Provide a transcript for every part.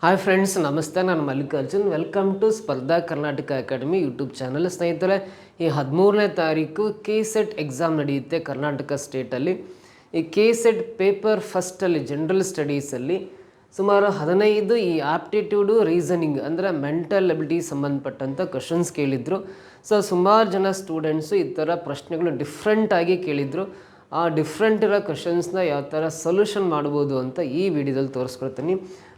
Hi friends, ನಮಸ್ತೆ. ನಾನು Mallikarjun. Welcome to ಸ್ಪರ್ಧಾ ಕರ್ನಾಟಕ ಅಕಾಡೆಮಿ ಯೂಟ್ಯೂಬ್ ಚಾನಲ್. ಸ್ನೇಹಿತರೆ, ಈ 13ನೇ ತಾರೀಕು KCET ಎಕ್ಸಾಮ್ ನಡೆಯುತ್ತೆ ಕರ್ನಾಟಕ ಸ್ಟೇಟಲ್ಲಿ. ಈ KCET ಪೇಪರ್ ಫಸ್ಟಲ್ಲಿ ಜನರಲ್ ಸ್ಟಡೀಸಲ್ಲಿ ಸುಮಾರು 15 ಈ ಆಪ್ಟಿಟ್ಯೂಡು ರೀಸನಿಂಗ್ ಅಂದರೆ ಮೆಂಟಲ್ ಎಬಿಲಿಟಿ ಸಂಬಂಧಪಟ್ಟಂಥ ಕ್ವಶನ್ಸ್ ಕೇಳಿದರು. ಸೊ ಸುಮಾರು ಜನ ಸ್ಟೂಡೆಂಟ್ಸು ಈ ಥರ ಪ್ರಶ್ನೆಗಳು ಡಿಫ್ರೆಂಟಾಗಿ ಕೇಳಿದರು. ಆ ಡಿಫ್ರೆಂಟ್ ಇರೋ ಕ್ವಶನ್ಸ್ನ ಯಾವ ಥರ ಸೊಲ್ಯೂಷನ್ ಮಾಡ್ಬೋದು ಅಂತ ಈ ವಿಡಿಯೋದಲ್ಲಿ ತೋರಿಸ್ಕೊಡ್ತೀನಿ.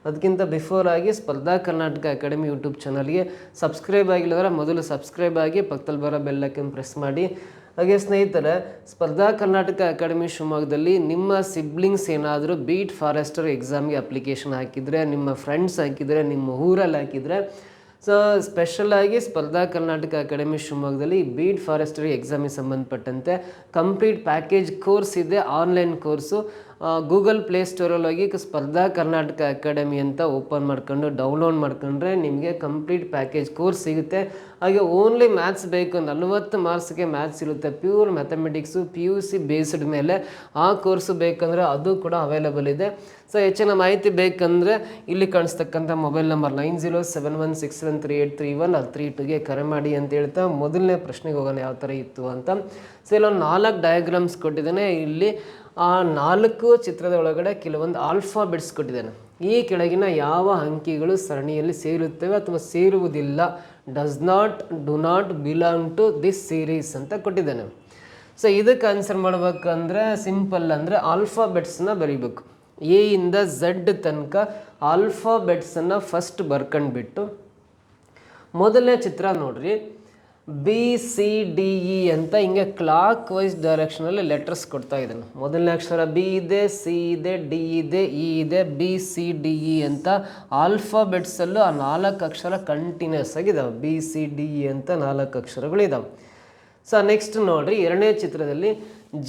ಅದಕ್ಕಿಂತ ಬಿಫೋರ್ ಆಗಿ ಸ್ಪರ್ಧಾ ಕರ್ನಾಟಕ ಅಕಾಡೆಮಿ ಯೂಟ್ಯೂಬ್ ಚಾನಲ್ಗೆ ಸಬ್ಸ್ಕ್ರೈಬ್ ಆಗಿಲ್ಲದ್ರೆ ಮೊದಲು ಸಬ್ಸ್ಕ್ರೈಬ್ ಆಗಿ ಪಕ್ಕದಲ್ಲಿ ಬರೋ ಬೆಲ್ಲೈಕನ್ ಪ್ರೆಸ್ ಮಾಡಿ. ಹಾಗೆ ಸ್ನೇಹಿತರೆ, ಸ್ಪರ್ಧಾ ಕರ್ನಾಟಕ ಅಕಾಡೆಮಿ ಶಿವಮೊಗ್ಗದಲ್ಲಿ ನಿಮ್ಮ ಸಿಬ್ಲಿಂಗ್ಸ್ ಏನಾದರೂ ಬೀಟ್ ಫಾರೆಸ್ಟರ್ ಎಕ್ಸಾಮ್ಗೆ ಅಪ್ಲಿಕೇಶನ್ ಹಾಕಿದರೆ, ನಿಮ್ಮ ಫ್ರೆಂಡ್ಸ್ ಹಾಕಿದರೆ, ನಿಮ್ಮ ಊರಲ್ಲಿ ಹಾಕಿದರೆ, ಸೊ ಸ್ಪೆಷಲಾಗಿ ಸ್ಪರ್ಧಾ ಕರ್ನಾಟಕ ಅಕಾಡೆಮಿ ಶಿವಮೊಗ್ಗದಲ್ಲಿ ಬೀಟ್ ಫಾರೆಸ್ಟರಿ ಎಕ್ಸಾಮಿಗೆ ಸಂಬಂಧಪಟ್ಟಂತೆ ಕಂಪ್ಲೀಟ್ ಪ್ಯಾಕೇಜ್ ಕೋರ್ಸ್ ಇದೆ, ಆನ್ಲೈನ್ ಕೋರ್ಸು. ಗೂಗಲ್ ಪ್ಲೇಸ್ಟೋರಲ್ಲಿ ಹೋಗಿ ಸ್ಪರ್ಧಾ ಕರ್ನಾಟಕ ಅಕಾಡೆಮಿ ಅಂತ ಓಪನ್ ಮಾಡ್ಕೊಂಡು ಡೌನ್ಲೋಡ್ ಮಾಡ್ಕೊಂಡ್ರೆ ನಿಮಗೆ ಕಂಪ್ಲೀಟ್ ಪ್ಯಾಕೇಜ್ ಕೋರ್ಸ್ ಸಿಗುತ್ತೆ. ಹಾಗೆ ಓನ್ಲಿ ಮ್ಯಾಥ್ಸ್ ಬೇಕು, 40 ಮಾರ್ಕ್ಸ್ಗೆ ಮ್ಯಾಥ್ಸ್ ಇರುತ್ತೆ, ಪ್ಯೂರ್ ಮ್ಯಾಥಮೆಟಿಕ್ಸು PUC ಬೇಸ್ಡ್ ಮೇಲೆ ಆ ಕೋರ್ಸು ಬೇಕಂದರೆ ಅದು ಕೂಡ ಅವೈಲೇಬಲ್ ಇದೆ. ಸೊ ಹೆಚ್ಚಿನ ಮಾಹಿತಿ ಬೇಕಂದರೆ ಇಲ್ಲಿ ಕಾಣಿಸ್ತಕ್ಕಂಥ ಮೊಬೈಲ್ ನಂಬರ್ 9071673831 32ಗೆ ಕರೆ ಮಾಡಿ ಅಂತ ಹೇಳ್ತಾ ಮೊದಲನೇ ಪ್ರಶ್ನೆಗೆ ಹೋಗೋಣ ಯಾವ ಥರ ಇತ್ತು ಅಂತ. ಸೊ ಇಲ್ಲೊಂದು 4 ಡಯಾಗ್ರಾಮ್ಸ್ ಕೊಟ್ಟಿದ್ದಾನೆ. ಇಲ್ಲಿ ಆ 4 ಚಿತ್ರದ ಒಳಗಡೆ ಕೆಲವೊಂದು ಆಲ್ಫಾಬೆಟ್ಸ್ ಕೊಟ್ಟಿದ್ದಾನೆ. ಈ ಕೆಳಗಿನ ಯಾವ ಅಂಕಿಗಳು ಸರಣಿಯಲ್ಲಿ ಸೇರುತ್ತವೆ ಅಥವಾ ಸೇರುವುದಿಲ್ಲ, does not, do not, belong to this series ಅಂತ ಕೊಟ್ಟಿದ್ದಾನೆ. ಸೊ ಇದಕ್ಕೆ ಆನ್ಸರ್ ಮಾಡ್ಬೇಕಂದ್ರೆ ಸಿಂಪಲ್, ಅಂದರೆ ಆಲ್ಫಾಬೆಟ್ಸ್ನ ಬರೀಬೇಕು. A ಇಂದ Z ತನಕ ಆಲ್ಫಾಬೆಟ್ಸನ್ನು ಫಸ್ಟ್ ಬರ್ಕೊಂಡ್ಬಿಟ್ಟು ಮೊದಲನೇ ಚಿತ್ರ ನೋಡ್ರಿ, BCDE ಅಂತ ಹಿಂಗೆ ಕ್ಲಾಕ್ ವೈಸ್ ಡೈರೆಕ್ಷನಲ್ಲಿ ಲೆಟರ್ಸ್ ಕೊಡ್ತಾ ಇದ್ದಾನೆ. ಮೊದಲನೇ ಅಕ್ಷರ B ಇದೆ, C ಇದೆ, D ಇದೆ, E ಇದೆ, BCDE ಅಂತ ಆಲ್ಫಾಬೆಟ್ಸಲ್ಲೂ ಆ 4 ಅಕ್ಷರ ಕಂಟಿನ್ಯೂಸ್ ಆಗಿದ್ದಾವೆ. BCDE ಅಂತ 4 ಅಕ್ಷರಗಳಿದ್ದಾವೆ. ಸೊ ನೆಕ್ಸ್ಟ್ ನೋಡ್ರಿ, ಎರಡನೇ ಚಿತ್ರದಲ್ಲಿ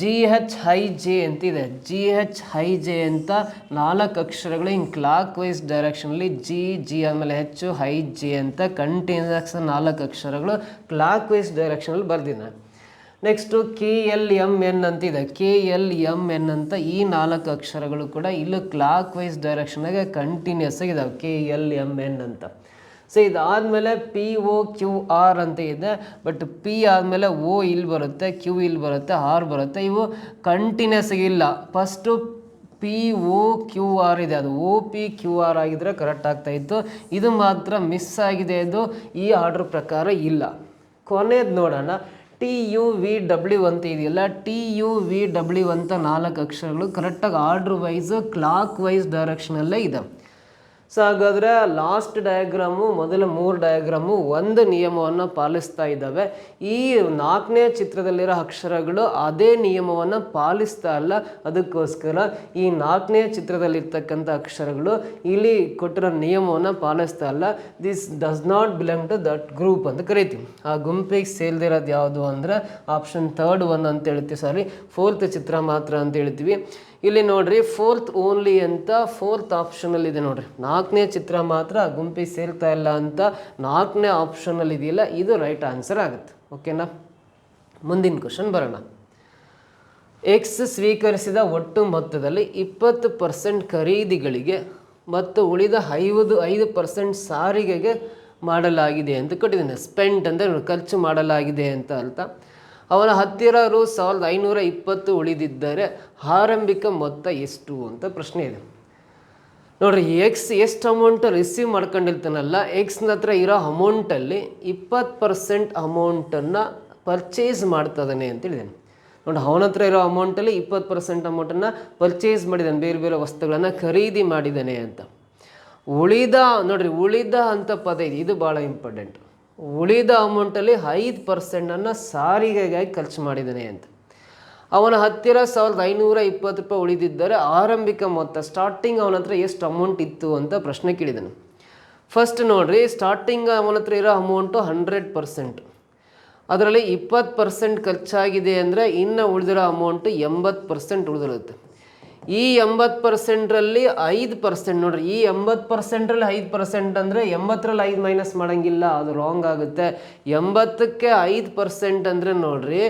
GHIJ ಅಂತಿದೆ. GHIJ ಅಂತ 4 ಅಕ್ಷರಗಳು ಹಿಂಗೆ ಕ್ಲಾಕ್ ವೈಸ್ ಡೈರೆಕ್ಷನಲ್ಲಿ G ಆಮೇಲೆ HIJ ಅಂತ ಕಂಟಿನ್ಯೂಸ್ 4 ಅಕ್ಷರಗಳು ಕ್ಲಾಕ್ ವೈಸ್ ಡೈರೆಕ್ಷನಲ್ಲಿ ಬರ್ದಿದೆ. ನೆಕ್ಸ್ಟು KLMN ಅಂತಿದೆ. KLMN ಅಂತ ಈ 4 ಅಕ್ಷರಗಳು ಕೂಡ ಇಲ್ಲೂ ಕ್ಲಾಕ್ ವೈಸ್ ಡೈರೆಕ್ಷನ್ಗೆ ಕಂಟಿನ್ಯೂಸ್ ಆಗಿದ್ದಾವೆ, KLMN ಅಂತ. ಸೊ ಇದಾದಮೇಲೆ POQR ಅಂತ ಇದೆ. ಬಟ್ P ಆದಮೇಲೆ O ಇಲ್ಲಿ ಬರುತ್ತೆ, Q ಇಲ್ಲಿ ಬರುತ್ತೆ, R ಬರುತ್ತೆ. ಇವು ಕಂಟಿನ್ಯೂಸ್ ಆಗಿಲ್ಲ. ಫಸ್ಟು POQR ಇದೆ, ಅದು OPQR ಆಗಿದ್ರೆ ಕರೆಕ್ಟ್ ಆಗ್ತಾಯಿತ್ತು. ಇದು ಮಾತ್ರ ಮಿಸ್ ಆಗಿದೆ, ಇದು ಈ ಆರ್ಡ್ರ್ ಪ್ರಕಾರ ಇಲ್ಲ. ಕೊನೆಯದು ನೋಡೋಣ, TUVW ಅಂತ ಇದೆಯಲ್ಲ, TUVW ಅಂತ 4 ಅಕ್ಷರಗಳು ಕರೆಕ್ಟಾಗಿ ಆರ್ಡ್ರ್ ವೈಸು ಕ್ಲಾಕ್ ವೈಸ್ ಡೈರೆಕ್ಷನಲ್ಲೇ ಇದೆ. ಸೊ ಹಾಗಾದರೆ ಲಾಸ್ಟ್ ಡಯಾಗ್ರಾಮು, ಮೊದಲ 3 ಡಯಾಗ್ರಾಮು ಒಂದು ನಿಯಮವನ್ನು ಪಾಲಿಸ್ತಾ ಇದ್ದಾವೆ. ಈ 4ನೇ ಚಿತ್ರದಲ್ಲಿರೋ ಅಕ್ಷರಗಳು ಅದೇ ನಿಯಮವನ್ನು ಪಾಲಿಸ್ತಾ ಇಲ್ಲ. ಅದಕ್ಕೋಸ್ಕರ ಈ 4ನೇ ಚಿತ್ರದಲ್ಲಿರ್ತಕ್ಕಂಥ ಅಕ್ಷರಗಳು ಇಲ್ಲಿ ಕೊಟ್ಟಿರೋ ನಿಯಮವನ್ನು ಪಾಲಿಸ್ತಾ ಇಲ್ಲ. This does not belong to that group ಅಂತ ಕರಿತೀವಿ. ಆ ಗುಂಪಿಗೆ ಸೇಲ್ದಿರೋದು ಯಾವುದು ಅಂದರೆ ಆಪ್ಷನ್ 3 1 ಅಂತ ಹೇಳ್ತೀವಿ, ಸಾರಿ 4th ಚಿತ್ರ ಮಾತ್ರ ಅಂತ ಹೇಳ್ತೀವಿ. ಇಲ್ಲಿ ನೋಡ್ರಿ, 4th ಓನ್ಲಿ ಅಂತ 4th ಆಪ್ಷನಲ್ಲಿ ಇದೆ ನೋಡ್ರಿ. 4ನೇ ಚಿತ್ರ ಮಾತ್ರ ಗುಂಪಿಗೆ ಸೇರ್ತಾ ಇಲ್ಲ ಅಂತ 4ನೇ ಆಪ್ಷನಲ್ಲಿ ಇದೆಯಲ್ಲ, ಇದು ರೈಟ್ ಆನ್ಸರ್ ಆಗುತ್ತೆ. ಓಕೆನಾ? ಮುಂದಿನ ಕ್ವಶನ್ ಬರೋಣ. X ಸ್ವೀಕರಿಸಿದ ಒಟ್ಟು ಮೊತ್ತದಲ್ಲಿ 20% ಖರೀದಿಗಳಿಗೆ ಮತ್ತು ಉಳಿದ 5% ಸಾರಿಗೆಗೆ ಮಾಡಲಾಗಿದೆ ಅಂತ ಕೊಟ್ಟಿದ್ದೇನೆ. ಸ್ಪೆಂಟ್ ಅಂದರೆ ಖರ್ಚು ಮಾಡಲಾಗಿದೆ ಅಂತ ಅರ್ಥ. ಅವನ ಹತ್ತಿರ ರು 1520 ಉಳಿದಿದ್ದರೆ ಆರಂಭಿಕ ಮೊತ್ತ ಎಷ್ಟು ಅಂತ ಪ್ರಶ್ನೆ ಇದೆ. ನೋಡ್ರಿ, X ಎಷ್ಟು ಅಮೌಂಟ್ ರಿಸೀವ್ ಮಾಡ್ಕೊಂಡಿರ್ತಾನಲ್ಲ, Xನ ಹತ್ರ ಇರೋ ಅಮೌಂಟಲ್ಲಿ 20% ಅಮೌಂಟನ್ನು ಪರ್ಚೇಸ್ ಮಾಡ್ತದಾನೆ ಅಂತೇಳಿದ್ದಾನೆ. ನೋಡಿ, ಅವನ ಹತ್ರ ಇರೋ ಅಮೌಂಟಲ್ಲಿ 20% ಅಮೌಂಟನ್ನು ಪರ್ಚೇಸ್ ಮಾಡಿದ್ದಾನೆ, ಬೇರೆ ಬೇರೆ ವಸ್ತುಗಳನ್ನು ಖರೀದಿ ಮಾಡಿದ್ದಾನೆ ಅಂತ. ಉಳಿದ ನೋಡ್ರಿ, ಉಳಿದ ಅಂತ ಪದ ಇದೆ, ಇದು ಭಾಳ ಇಂಪಾರ್ಟೆಂಟ್. ಉಳಿದ ಅಮೌಂಟಲ್ಲಿ 5% ಸಾರಿಗೆಗಾಗಿ ಖರ್ಚು ಮಾಡಿದ್ದಾನೆ ಅಂತ. ಅವನ ಹತ್ತಿರ 1520 ರೂಪಾಯಿ ಉಳಿದಿದ್ದರೆ ಆರಂಭಿಕ ಮೊತ್ತ, ಸ್ಟಾರ್ಟಿಂಗ್ ಅವನ ಹತ್ರ ಎಷ್ಟು ಅಮೌಂಟ್ ಇತ್ತು ಅಂತ ಪ್ರಶ್ನೆ ಕೇಳಿದ್ದಾನೆ. ಫಸ್ಟ್ ನೋಡ್ರಿ, ಸ್ಟಾರ್ಟಿಂಗ್ ಅವನ ಹತ್ರ ಇರೋ ಅಮೌಂಟು 100%, ಅದರಲ್ಲಿ 20% ಖರ್ಚಾಗಿದೆ ಅಂದರೆ ಇನ್ನು ಉಳಿದಿರೋ ಅಮೌಂಟು 80% ಉಳಿದಿರುತ್ತೆ. ಈ 80%ರಲ್ಲಿ 5% ನೋಡ್ರಿ, ಈ 80%ರಲ್ಲಿ 5% ಅಂದರೆ 80ರಲ್ಲಿ 5 ಮೈನಸ್ ಮಾಡೋಂಗಿಲ್ಲ, ಅದು ರಾಂಗ್ ಆಗುತ್ತೆ. 80ಕ್ಕೆ 5% ಅಂದರೆ ನೋಡ್ರಿ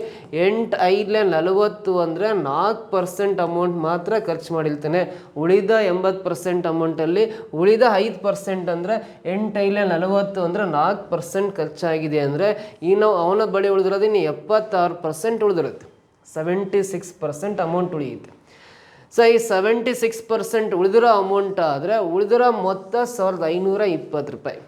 8 5 40 ಅಂದರೆ 4% ಅಮೌಂಟ್ ಮಾತ್ರ ಖರ್ಚು ಮಾಡಿರ್ತಾನೆ. ಉಳಿದ 80% ಅಮೌಂಟಲ್ಲಿ ಉಳಿದ 5% ಅಂದರೆ 8 5 40 ಅಂದರೆ 4% ಖರ್ಚಾಗಿದೆ. ಅಂದರೆ ಇನ್ನು ಅವನ ಬಳಿ ಉಳಿದಿರೋದು ಇನ್ನು 76% ಉಳಿದಿರುತ್ತೆ, 76% ಅಮೌಂಟ್ ಉಳಿಯುತ್ತೆ. ಸೊ ಈ 76% ಉಳಿದಿರೋ ಅಮೌಂಟ್ ಆದರೆ ಉಳಿದಿರೋ ಮೊತ್ತ 1520 ರೂಪಾಯಿ.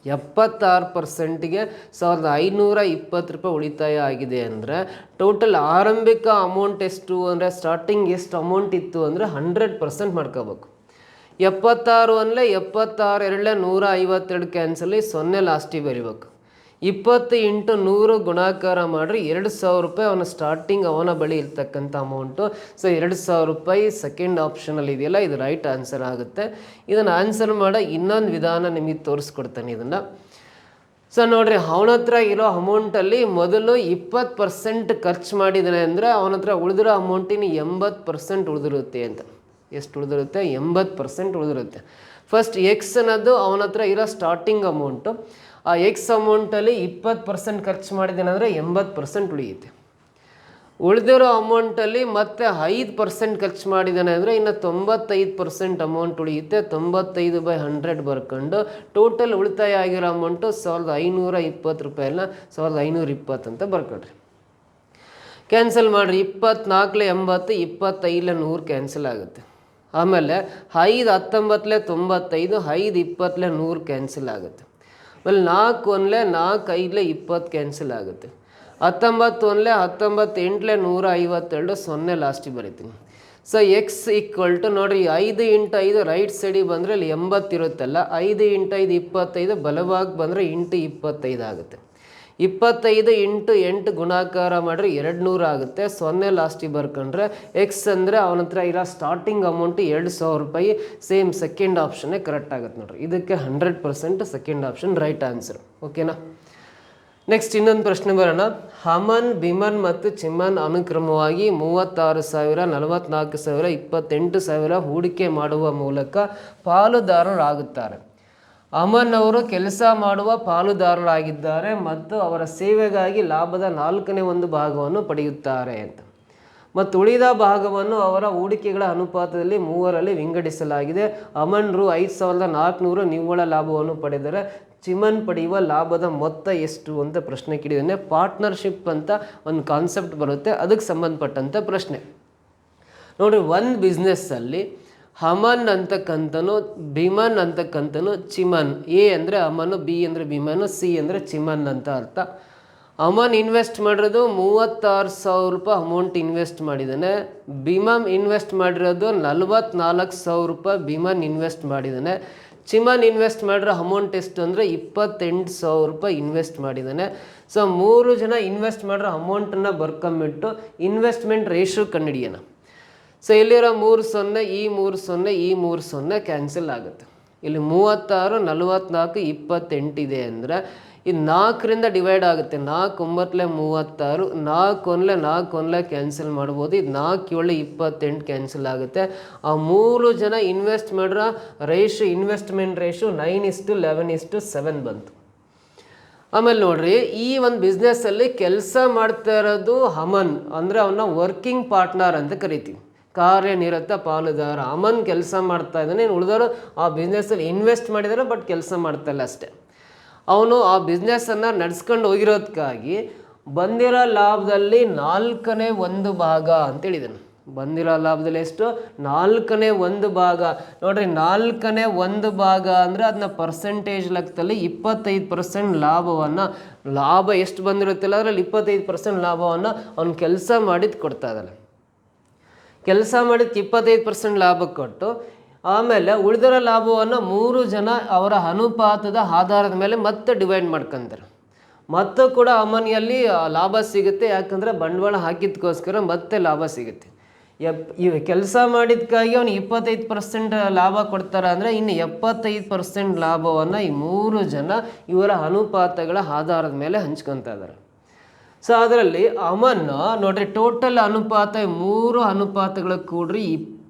76%ಗೆ 1520 ರೂಪಾಯಿ ಉಳಿತಾಯ ಆಗಿದೆ. ಅಂದರೆ ಟೋಟಲ್ ಆರಂಭಿಕ ಅಮೌಂಟ್ ಎಷ್ಟು ಅಂದರೆ ಸ್ಟಾರ್ಟಿಂಗ್ ಎಷ್ಟು ಅಮೌಂಟ್ ಇತ್ತು ಅಂದರೆ 100% ಮಾಡ್ಕೋಬೇಕು. 76 ಅಂದರೆ 76 2 152 ಕ್ಯಾನ್ಸಲ್, 0 ಲಾಸ್ಟಿಗೆ ಬರಿಬೇಕು. 20 × 100 ಗುಣಾಕಾರ ಮಾಡಿರಿ 2000 ರೂಪಾಯಿ ಅವನ ಸ್ಟಾರ್ಟಿಂಗ್ ಅವನ ಬಳಿ ಇರ್ತಕ್ಕಂಥ ಅಮೌಂಟು. ಸೊ 2000 ರೂಪಾಯಿ ಸೆಕೆಂಡ್ ಆಪ್ಷನಲ್ಲಿ ಇದೆಯಲ್ಲ, ಇದು ರೈಟ್ ಆನ್ಸರ್ ಆಗುತ್ತೆ. ಇದನ್ನು ಆನ್ಸರ್ ಮಾಡೋ ಇನ್ನೊಂದು ವಿಧಾನ ನಿಮಗೆ ತೋರಿಸ್ಕೊಡ್ತಾನೆ ಇದನ್ನು. ಸೊ ನೋಡಿರಿ, ಅವನ ಹತ್ರ ಇರೋ ಅಮೌಂಟಲ್ಲಿ ಮೊದಲು 20% ಖರ್ಚು ಮಾಡಿದ್ದಾನೆ ಅಂದರೆ ಅವನ ಹತ್ರ ಉಳಿದಿರೋ ಅಮೌಂಟಿನ 80% ಉಳಿದಿರುತ್ತೆ ಅಂತ. ಎಷ್ಟು ಉಳಿದಿರುತ್ತೆ? 80% ಉಳಿದಿರುತ್ತೆ. ಫಸ್ಟ್ ಎಕ್ಸ್ ಅನ್ನೋದು ಅವನ ಹತ್ರ ಇರೋ ಸ್ಟಾರ್ಟಿಂಗ್ ಅಮೌಂಟು. ಆ ಎಕ್ಸ್ ಅಮೌಂಟಲ್ಲಿ 20% ಖರ್ಚು ಮಾಡಿದ್ದೇನೆ ಅಂದರೆ 80% ಉಳಿಯುತ್ತೆ. ಉಳಿದಿರೋ ಅಮೌಂಟಲ್ಲಿ ಮತ್ತೆ 5% ಖರ್ಚು ಮಾಡಿದ್ದಾನೆ ಅಂದರೆ ಇನ್ನು 95% ಅಮೌಂಟ್ ಉಳಿಯುತ್ತೆ. 95/100 ಬರ್ಕೊಂಡು ಟೋಟಲ್ ಉಳಿತಾಯ ಆಗಿರೋ ಅಮೌಂಟು 1520 ರೂಪಾಯಿನ 1520 ಅಂತ ಬರ್ಕೊಳ್ರಿ. ಕ್ಯಾನ್ಸಲ್ ಮಾಡಿರಿ. 24 80, 25 100 ಕ್ಯಾನ್ಸಲ್ ಆಗುತ್ತೆ. ಆಮೇಲೆ 5 19 95, 5 20 100 ಕ್ಯಾನ್ಸಲ್ ಆಗುತ್ತೆ. ಆಮೇಲೆ 4 1 4 5 20 ಕ್ಯಾನ್ಸಲ್ ಆಗುತ್ತೆ. 19 1 19 8 152, 0 ಲಾಸ್ಟಿಗೆ ಬರೀತೀನಿ. ಸೊ ಎಕ್ಸ್ ಈಕ್ವಲ್ ಟು ನೋಡಿರಿ 5 × 5 ರೈಟ್ ಸೈಡಿಗೆ ಬಂದರೆ ಅಲ್ಲಿ 80 ಇರುತ್ತಲ್ಲ, 5 × 5 25 ಬಲವಾಗಿ ಬಂದರೆ ಇಂಟು 25 ಆಗುತ್ತೆ. 25 × 8 ಗುಣಾಕಾರ ಮಾಡಿದ್ರೆ 200 ಆಗುತ್ತೆ. 0 ಲಾಸ್ಟಿಗೆ ಬರ್ಕೊಂಡ್ರೆ ಎಕ್ಸ್ ಅಂದರೆ ಅವನ ಹತ್ರ ಇರೋ ಸ್ಟಾರ್ಟಿಂಗ್ ಅಮೌಂಟು 2000 ರೂಪಾಯಿ. ಸೇಮ್ ಸೆಕೆಂಡ್ ಆಪ್ಷನ್ನೇ ಕರೆಕ್ಟ್ ಆಗುತ್ತೆ ನೋಡ್ರಿ. ಇದಕ್ಕೆ 100% ಸೆಕೆಂಡ್ ಆಪ್ಷನ್ ರೈಟ್ ಆನ್ಸರ್. ಓಕೆನಾ? ನೆಕ್ಸ್ಟ್ ಇನ್ನೊಂದು ಪ್ರಶ್ನೆ ಬರೋಣ. ಅಮನ್, ಬಿಮನ್ ಮತ್ತು ಚಿಮನ್ ಅನುಕ್ರಮವಾಗಿ 36,000, 44,000, 28,000 ಹೂಡಿಕೆ ಮಾಡುವ ಮೂಲಕ ಪಾಲುದಾರರಾಗುತ್ತಾರೆ. ಅಮನ್ ಅವರು ಕೆಲಸ ಮಾಡುವ ಪಾಲುದಾರರಾಗಿದ್ದಾರೆ ಮತ್ತು ಅವರ ಸೇವೆಗಾಗಿ ಲಾಭದ 4/1 ಭಾಗವನ್ನು ಪಡೆಯುತ್ತಾರೆ ಅಂತ. ಮತ್ತು ಉಳಿದ ಭಾಗವನ್ನು ಅವರ ಹೂಡಿಕೆಗಳ ಅನುಪಾತದಲ್ಲಿ 3ರಲ್ಲಿ ವಿಂಗಡಿಸಲಾಗಿದೆ. ಅಮನ್ ರು 5,400 ನಿವ್ವಳ ಲಾಭವನ್ನು ಪಡೆದರೆ ಚಿಮನ್ ಪಡೆಯುವ ಲಾಭದ ಮೊತ್ತ ಎಷ್ಟು ಅಂತ ಪ್ರಶ್ನೆ ಕೇಳಿದ್ದೇನೆ. ಪಾರ್ಟ್ನರ್ಶಿಪ್ ಅಂತ ಒಂದು ಕಾನ್ಸೆಪ್ಟ್ ಬರುತ್ತೆ, ಅದಕ್ಕೆ ಸಂಬಂಧಪಟ್ಟಂಥ ಪ್ರಶ್ನೆ. ನೋಡಿರಿ, ಒಂದು ಬಿಸ್ನೆಸ್ಸಲ್ಲಿ ಅಮನ್ ಅಂತಕ್ಕಂಥನು, ಬಿಮನ್ ಅಂತಕ್ಕಂಥನು, ಚಿಮನ್. ಎ ಅಂದರೆ ಅಮನು, ಬಿ ಅಂದರೆ ಬಿಮನು, ಸಿ ಅಂದರೆ ಚಿಮನ್ ಅಂತ ಅರ್ಥ. ಅಮನ್ ಇನ್ವೆಸ್ಟ್ ಮಾಡಿರೋದು 36,000 ರೂಪಾಯಿ ಅಮೌಂಟ್ ಇನ್ವೆಸ್ಟ್ ಮಾಡಿದ್ದಾನೆ. ಬಿಮನ್ ಇನ್ವೆಸ್ಟ್ ಮಾಡಿರೋದು 44,000 ರೂಪಾಯಿ ಬಿಮನ್ ಇನ್ವೆಸ್ಟ್ ಮಾಡಿದ್ದಾನೆ. ಚಿಮನ್ ಇನ್ವೆಸ್ಟ್ ಮಾಡಿರೋ ಅಮೌಂಟ್ ಎಷ್ಟು ಅಂದರೆ 28,000 ರೂಪಾಯಿ ಇನ್ವೆಸ್ಟ್ ಮಾಡಿದ್ದಾನೆ. ಸೊ 3 ಜನ ಇನ್ವೆಸ್ಟ್ ಮಾಡಿರೋ ಅಮೌಂಟನ್ನು ಬರ್ಕೊಂಬಿಟ್ಟು ಇನ್ವೆಸ್ಟ್ಮೆಂಟ್ ರೇಷಿಯೋ ಕಂಡುಹಿಡಿಯೋಣ. ಸೊ ಇಲ್ಲಿರೋ 3 0, ಈ 3 0, ಈ 3 0 ಕ್ಯಾನ್ಸಲ್ ಆಗುತ್ತೆ. ಇಲ್ಲಿ 36, 44, 28 ಇದೆ ಅಂದರೆ ಇದು 4ರಿಂದ ಡಿವೈಡ್ ಆಗುತ್ತೆ. 4 9 36, 4 1 4 1 ಕ್ಯಾನ್ಸಲ್ ಮಾಡ್ಬೋದು. ಇದು 4 7 28 ಕ್ಯಾನ್ಸಲ್ ಆಗುತ್ತೆ. ಆ 3 ಜನ ಇನ್ವೆಸ್ಟ್ ಮಾಡಿರೋ ರೇಷು, ಇನ್ವೆಸ್ಟ್ಮೆಂಟ್ ರೇಷು 9:11:7 ಬಂತು. ಆಮೇಲೆ ನೋಡ್ರಿ, ಈ ಒಂದು ಬಿಸ್ನೆಸ್ಸಲ್ಲಿ ಕೆಲಸ ಮಾಡ್ತಾ ಇರೋದು ಅಮನ್ ಅಂದರೆ ಅವನ್ನ ವರ್ಕಿಂಗ್ ಪಾರ್ಟ್ನರ್ ಅಂತ ಕರಿತೀವಿ, ಕಾರ್ಯನಿರತ ಪಾಲುದಾರ. ಅಮನ್ ಕೆಲಸ ಮಾಡ್ತಾ ಇದ್ದಾನೆ, ಉಳಿದವರು ಆ ಬಿಸ್ನೆಸ್ಸಲ್ಲಿ ಇನ್ವೆಸ್ಟ್ ಮಾಡಿದ್ದಾರೆ ಬಟ್ ಕೆಲಸ ಮಾಡ್ತಾ ಇಲ್ಲ ಅಷ್ಟೇ. ಅವನು ಆ ಬಿಸ್ನೆಸ್ಸನ್ನು ನಡೆಸ್ಕೊಂಡು ಹೋಗಿರೋದಕ್ಕಾಗಿ ಬಂದಿರೋ ಲಾಭದಲ್ಲಿ 4/1 ಭಾಗ ಅಂತೇಳಿದ್ದಾನೆ. ಬಂದಿರೋ ಲಾಭದಲ್ಲಿ ಎಷ್ಟು? 4/1 ಭಾಗ. ನೋಡ್ರಿ, 4/1 ಭಾಗ ಅಂದರೆ ಅದನ್ನ ಪರ್ಸೆಂಟೇಜ್ ಲೆಕ್ಕದಲ್ಲಿ 25% ಲಾಭವನ್ನು, ಲಾಭ ಎಷ್ಟು ಬಂದಿರುತ್ತಿಲ್ಲ ಅದರಲ್ಲಿ 25% ಲಾಭವನ್ನು ಅವ್ನು ಕೆಲಸ ಮಾಡಿದ್ದು ಕೊಡ್ತಾ ಇದ್ದಾನೆ. ಕೆಲಸ ಮಾಡಿದ್ದಕ್ಕೆ 25% ಲಾಭ ಕೊಟ್ಟು ಆಮೇಲೆ ಉಳಿದಿರೋ ಲಾಭವನ್ನು 3 ಜನ ಅವರ ಅನುಪಾತದ ಆಧಾರದ ಮೇಲೆ ಮತ್ತೆ ಡಿವೈಡ್ ಮಾಡ್ಕೊಂತಾರೆ. ಮತ್ತು ಕೂಡ ಅಮನಿಯಲ್ಲಿ ಲಾಭ ಸಿಗುತ್ತೆ, ಯಾಕಂದರೆ ಬಂಡವಾಳ ಹಾಕಿದ್ದಕ್ಕೋಸ್ಕರ ಮತ್ತೆ ಲಾಭ ಸಿಗುತ್ತೆ. ಇವು ಕೆಲಸ ಮಾಡಿದ್ದಕ್ಕಾಗಿ ಅವನು 25% ಲಾಭ ಕೊಡ್ತಾರೆ ಅಂದರೆ ಇನ್ನು 75% ಲಾಭವನ್ನು ಈ 3 ಜನ ಇವರ ಅನುಪಾತಗಳ ಆಧಾರದ ಮೇಲೆ ಹಂಚ್ಕೊತಾ ಇದ್ದಾರೆ. ಸೊ ಅದರಲ್ಲಿ ಅಮನ್ ನೋಡ್ರಿ, ಟೋಟಲ್ ಅನುಪಾತ 3 ಅನುಪಾತಗಳು ಕೂಡ್ರಿ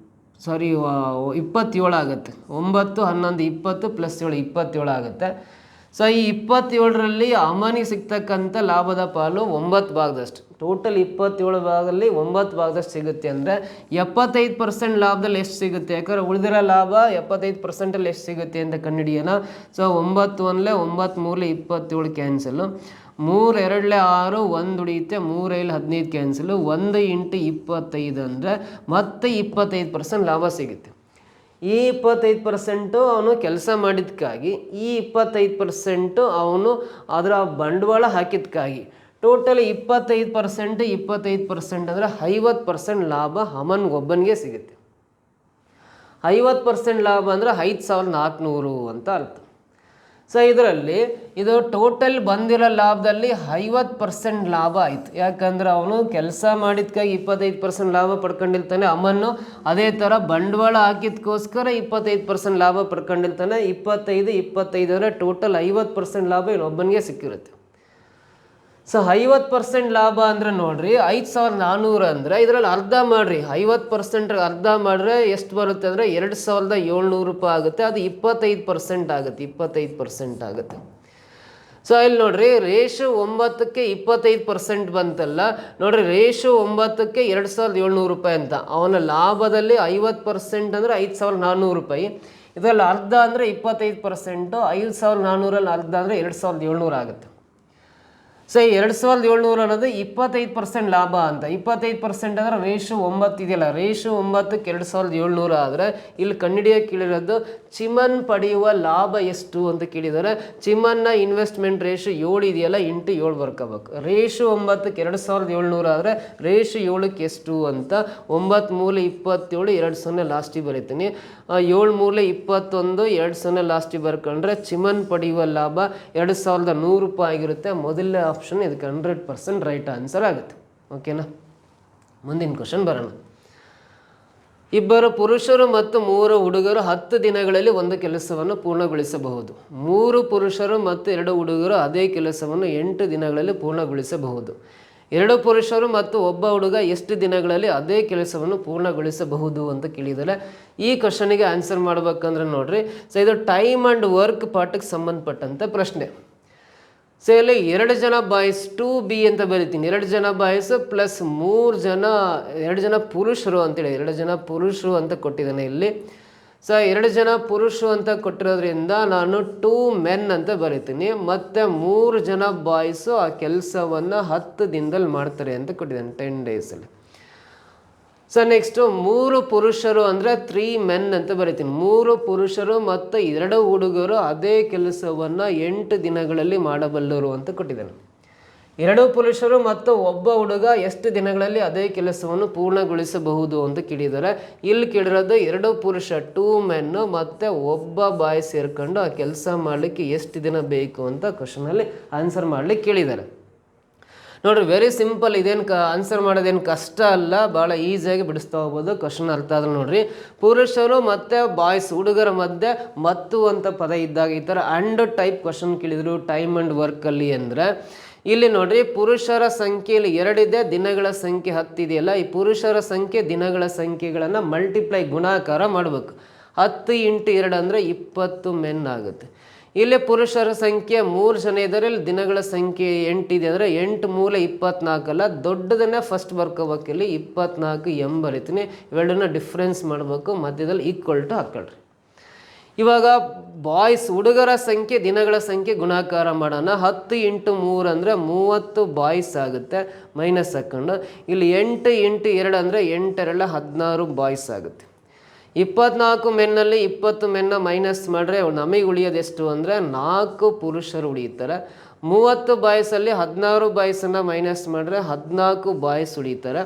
ಸಾರಿ 27 ಆಗುತ್ತೆ. 9, 11, 20 + 7 27 ಆಗುತ್ತೆ. ಸೊ ಈ 27ರಲ್ಲಿ ಅಮನಿಗೆ ಸಿಗ್ತಕ್ಕಂಥ ಲಾಭದ ಪಾಲು 9 ಭಾಗದಷ್ಟು. ಟೋಟಲ್ 27 ಭಾಗದಲ್ಲಿ 9 ಭಾಗದಷ್ಟು ಸಿಗುತ್ತೆ. ಅಂದರೆ 75% ಲಾಭದಲ್ಲಿ ಎಷ್ಟು ಸಿಗುತ್ತೆ? ಯಾಕಂದರೆ ಉಳಿದಿರೋ ಲಾಭ 75%ಅಲ್ಲಿ ಎಷ್ಟು ಸಿಗುತ್ತೆ ಅಂತ ಕಂಡುಹಿಡಿಯೋಣ. ಸೊ 9 1 9 3 27 ಕ್ಯಾನ್ಸಲು, 3 2 6 1 ಉಳಿಯುತ್ತೆ, 3 5 15 ಕ್ಯಾನ್ಸಲು, 1 × 25 ಅಂದರೆ ಮತ್ತೆ 25% ಲಾಭ ಸಿಗುತ್ತೆ. ಈ 25% ಅವನು ಕೆಲಸ ಮಾಡಿದ್ದಕ್ಕಾಗಿ, ಈ 25% ಅವನು ಅದರ ಬಂಡವಾಳ ಹಾಕಿದ್ದಕ್ಕಾಗಿ, ಟೋಟಲ್ 25% 25% ಅಂದರೆ 50% ಲಾಭ ಅಮನ್ಗೊಬ್ಬನಿಗೆ ಸಿಗುತ್ತೆ. 50% ಲಾಭ ಅಂದರೆ 5400 ಅಂತ ಅರ್ಥ. ಸೊ ಇದರಲ್ಲಿ ಇದು ಟೋಟಲ್ ಬಂದಿರೋ ಲಾಭದಲ್ಲಿ 50% ಲಾಭ ಆಯಿತು. ಯಾಕಂದರೆ ಅವನು ಕೆಲಸ ಮಾಡಿದ್ಕಾಗಿ 25% ಲಾಭ ಪಡ್ಕೊಂಡಿರ್ತಾನೆ. ಅಮನ್ನು ಅದೇ ಥರ ಬಂಡವಾಳ ಹಾಕಿದ್ಕೋಸ್ಕರ 25% ಲಾಭ ಪಡ್ಕೊಂಡಿರ್ತಾನೆ. 25 ಅಂದರೆ ಟೋಟಲ್ 50% ಲಾಭ ಇನ್ನೊಬ್ಬನಿಗೆ ಸಿಕ್ಕಿರುತ್ತೆ. ಸೊ 50% ಲಾಭ ಅಂದರೆ ನೋಡ್ರಿ 5400 ಅಂದರೆ ಇದರಲ್ಲಿ ಅರ್ಧ ಮಾಡಿರಿ. 50% ಅರ್ಧ ಮಾಡಿದ್ರೆ ಎಷ್ಟು ಬರುತ್ತೆ ಅಂದರೆ 2700 ರೂಪಾಯಿ ಆಗುತ್ತೆ. ಅದು 25% ಆಗುತ್ತೆ. 25% ಆಗುತ್ತೆ. ಸೊ ಇಲ್ಲಿ ನೋಡ್ರಿ ರೇಷು 9ಕ್ಕೆ 25% ಬಂತಲ್ಲ. ನೋಡ್ರಿ ರೇಷು 9ಕ್ಕೆ 2700 ರೂಪಾಯಿ ಅಂತ. ಅವನ ಲಾಭದಲ್ಲಿ 50% ಅಂದರೆ 5400 ರೂಪಾಯಿ. ಇದರಲ್ಲಿ ಅರ್ಧ ಅಂದರೆ 25%. 5400ರಲ್ಲಿ ಅರ್ಧ ಅಂದರೆ 2700 ಆಗುತ್ತೆ. ಸೊ 2700 ಅನ್ನೋದು 25% ಲಾಭ ಅಂತ. 25% ಅಂದರೆ ರೇಷು 9 ಇದೆಯಲ್ಲ, ರೇಷು 9ಕ್ಕೆ 2700 ಆದರೆ ಇಲ್ಲಿ ಕಂಡುಹಿಡಿಯೋ ಕೇಳಿರೋದು ಚಿಮನ್ ಪಡೆಯುವ ಲಾಭ ಎಷ್ಟು ಅಂತ ಕೇಳಿದ್ದಾರೆ. ಚಿಮನ್ನ ಇನ್ವೆಸ್ಟ್ಮೆಂಟ್ ರೇಷು 7 ಇದೆಯಲ್ಲ, × 7 ಬರ್ಕೋಬೇಕು. ರೇಷು 9ಕ್ಕೆ 2700 ಆದರೆ ರೇಷು 7ಕ್ಕೆ ಎಷ್ಟು ಅಂತ 9 3 27 2 0 ಲಾಸ್ಟಿಗೆ ಬರೀತೀನಿ. 7 3 21 2 0 ಲಾಸ್ಟಿಗೆ ಬರ್ಕೊಂಡ್ರೆ ಚಿಮನ್ ಪಡೆಯುವ ಲಾಭ 2100 ರೂಪಾಯಿ ಆಗಿರುತ್ತೆ. ಮೊದಲನೇ ಆಪ್ಷನ್ ಇದಕ್ಕೆ 100% ರೈಟ್ ಆನ್ಸರ್ ಆಗುತ್ತೆ. ಓಕೆನಾ? ಮುಂದಿನ ಕ್ವಶನ್ ಬರೋಣ. ಇಬ್ಬರು ಪುರುಷರು ಮತ್ತು 3 ಹುಡುಗರು 10 ದಿನಗಳಲ್ಲಿ ಒಂದು ಕೆಲಸವನ್ನು ಪೂರ್ಣಗೊಳಿಸಬಹುದು. 3 ಪುರುಷರು ಮತ್ತು 2 ಹುಡುಗರು ಅದೇ ಕೆಲಸವನ್ನು 8 ದಿನಗಳಲ್ಲಿ ಪೂರ್ಣಗೊಳಿಸಬಹುದು. 2 ಪುರುಷರು ಮತ್ತು 1 ಹುಡುಗ ಎಷ್ಟು ದಿನಗಳಲ್ಲಿ ಅದೇ ಕೆಲಸವನ್ನು ಪೂರ್ಣಗೊಳಿಸಬಹುದು ಅಂತ ಕೇಳಿದರೆ ಈ ಕ್ವಶನಿಗೆ ಆನ್ಸರ್ ಮಾಡ್ಬೇಕಂದ್ರೆ ನೋಡ್ರಿ, ಸೊ ಇದು ಟೈಮ್ ಆ್ಯಂಡ್ ವರ್ಕ್ ಪಾಠಕ್ಕೆ ಸಂಬಂಧಪಟ್ಟಂಥ ಪ್ರಶ್ನೆ. ಸೊ ಇಲ್ಲಿ 2 ಜನ ಬಾಯ್ಸ್ 2B ಅಂತ ಬರಿತೀನಿ. 2 ಜನ ಬಾಯ್ಸ್ ಪ್ಲಸ್ 2 ಜನ ಪುರುಷರು ಅಂತೇಳಿ 2 ಜನ ಪುರುಷರು ಅಂತ ಕೊಟ್ಟಿದ್ದಾನೆ ಇಲ್ಲಿ. ಸೊ 2 ಜನ ಪುರುಷರು ಅಂತ ಕೊಟ್ಟಿರೋದ್ರಿಂದ ನಾನು 2 men ಅಂತ ಬರಿತೀನಿ. ಮತ್ತು 3 ಜನ ಬಾಯ್ಸು ಆ ಕೆಲಸವನ್ನು 10 ದಿನದಲ್ಲಿ ಮಾಡ್ತಾರೆ ಅಂತ ಕೊಟ್ಟಿದ್ದಾನೆ, 10 ಡೇಸಲ್ಲಿ. ಸೊ ನೆಕ್ಸ್ಟು 3 ಪುರುಷರು ಅಂದರೆ 3 men ಅಂತ ಬರಿತೀನಿ. 3 ಪುರುಷರು ಮತ್ತು 2 ಹುಡುಗರು ಅದೇ ಕೆಲಸವನ್ನು 8 ದಿನಗಳಲ್ಲಿ ಮಾಡಬಲ್ಲರು ಅಂತ ಕೊಟ್ಟಿದ್ದಾನೆ. 2 ಪುರುಷರು ಮತ್ತು 1 ಹುಡುಗ ಎಷ್ಟು ದಿನಗಳಲ್ಲಿ ಅದೇ ಕೆಲಸವನ್ನು ಪೂರ್ಣಗೊಳಿಸಬಹುದು ಅಂತ ಕೇಳಿದ್ದಾರೆ. ಇಲ್ಲಿ ಕೇಳಿರೋದು 2 ಪುರುಷ 2 men ಮತ್ತು 1 ಬಾಯ್ ಸೇರ್ಕೊಂಡು ಆ ಕೆಲಸ ಮಾಡಲಿಕ್ಕೆ ಎಷ್ಟು ದಿನ ಬೇಕು ಅಂತ ಕ್ವಶನಲ್ಲಿ ಆನ್ಸರ್ ಮಾಡಲಿಕ್ಕೆ ಕೇಳಿದ್ದಾರೆ. ನೋಡಿರಿ, ವೆರಿ ಸಿಂಪಲ್. ಇದೇನು ಆನ್ಸರ್ ಮಾಡೋದೇನು ಕಷ್ಟ ಅಲ್ಲ, ಭಾಳ ಈಸಿಯಾಗಿ ಬಿಡಿಸ್ತಾ ಹೋಗ್ಬೋದು. ಕ್ವಶನ್ ಅರ್ಥ ಆದ್ರೆ ನೋಡ್ರಿ, ಪುರುಷರು ಮತ್ತು ಬಾಯ್ಸ್ ಹುಡುಗರ ಮಧ್ಯೆ ಮತ್ತು ಅಂತ ಪದ ಇದ್ದಾಗ ಈ ಥರ ಆ್ಯಂಡ್ ಟೈಪ್ ಕ್ವಶನ್ ಕೇಳಿದರು ಟೈಮ್ ಆ್ಯಂಡ್ ವರ್ಕಲ್ಲಿ ಅಂದರೆ ಇಲ್ಲಿ ನೋಡ್ರಿ ಪುರುಷರ ಸಂಖ್ಯೆಯಲ್ಲಿ 2 ಇದೆ, ದಿನಗಳ ಸಂಖ್ಯೆ 10 ಇದೆಯಲ್ಲ. ಈ ಪುರುಷರ ಸಂಖ್ಯೆ ದಿನಗಳ ಸಂಖ್ಯೆಗಳನ್ನು ಮಲ್ಟಿಪ್ಲೈ ಗುಣಾಕಾರ ಮಾಡಬೇಕು. 10 × 2 ಅಂದರೆ 20 men ಆಗುತ್ತೆ. ಇಲ್ಲಿ ಪುರುಷರ ಸಂಖ್ಯೆ 3 ಜನ ಇದ್ದಾರೆ, ಇಲ್ಲಿ ದಿನಗಳ ಸಂಖ್ಯೆ 8 ಇದೆ ಅಂದರೆ 8 3 24 ಅಲ್ಲ, ದೊಡ್ಡದನ್ನೇ ಫಸ್ಟ್ ಬರ್ಕೋಬೇಕು. ಇಲ್ಲಿ 24 m ಬರಿತೀನಿ. ಇವೆರಡನ್ನ ಡಿಫ್ರೆನ್ಸ್ ಮಾಡಬೇಕು, ಮಧ್ಯದಲ್ಲಿ ಈಕ್ವಲ್ ಟು ಹಾಕೊಳ್ರಿ. ಇವಾಗ ಬಾಯ್ಸ್ ಹುಡುಗರ ಸಂಖ್ಯೆ ದಿನಗಳ ಸಂಖ್ಯೆ ಗುಣಾಕಾರ ಮಾಡೋಣ. 10 × 3 ಅಂದರೆ 30 ಬಾಯ್ಸ್ ಆಗುತ್ತೆ, ಮೈನಸ್ ಹಾಕೊಂಡು. ಇಲ್ಲಿ 8 × 2 ಅಂದರೆ 8 2 16 ಬಾಯ್ಸ್ ಆಗುತ್ತೆ. 24 ಮೆನ್ನಲ್ಲಿ 20 ಮೆನ್ನ ಮೈನಸ್ ಮಾಡಿದ್ರೆ ನಮಗೆ ಉಳಿಯೋದು ಎಷ್ಟು ಅಂದರೆ 4 ಪುರುಷರು ಉಳಿಯುತ್ತಾರೆ. 30 ಬಾಯ್ಸಲ್ಲಿ 16 ಬಾಯ್ಸನ್ನು ಮೈನಸ್ ಮಾಡಿದ್ರೆ 14 ಬಾಯ್ಸ್ ಉಳಿಯುತ್ತಾರೆ.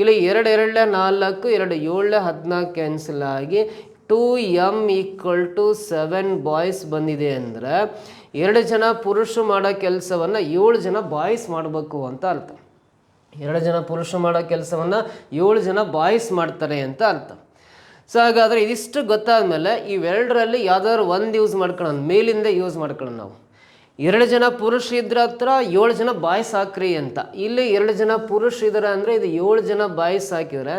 ಇಲ್ಲಿ 2 2 4 2 7 14 ಕ್ಯಾನ್ಸಲ್ ಆಗಿ 2m = 7 ಬಾಯ್ಸ್ ಬಂದಿದೆ. ಅಂದರೆ 2 ಜನ ಪುರುಷರು ಮಾಡೋ ಕೆಲಸವನ್ನು 7 ಜನ ಬಾಯ್ಸ್ ಮಾಡಬೇಕು ಅಂತ ಅರ್ಥ. 2 ಜನ ಪುರುಷರು ಮಾಡೋ ಕೆಲಸವನ್ನು 7 ಜನ ಬಾಯ್ಸ್ ಮಾಡ್ತಾರೆ ಅಂತ ಅರ್ಥ. ಸೊ ಹಾಗಾದರೆ ಇದಿಷ್ಟು ಗೊತ್ತಾದಮೇಲೆ ಇವೆರಡರಲ್ಲಿ ಯಾವ್ದಾದ್ರು ಒಂದು ಯೂಸ್ ಮಾಡ್ಕೊಳ್ಳೋಣ, ಮೇಲಿಂದ ಯೂಸ್ ಮಾಡ್ಕೊಳ್ಳೋಣ ನಾವು. 2 ಜನ ಪುರುಷರು ಇದ್ರ ಹತ್ರ 7 ಜನ ಬಾಯ್ಸ್ ಹಾಕ್ರಿ ಅಂತ. ಇಲ್ಲಿ 2 ಜನ ಪುರುಷರು ಇದ್ದಾರೆ ಅಂದರೆ ಇದು 7 ಜನ ಬಾಯ್ಸ್ ಹಾಕಿದರೆ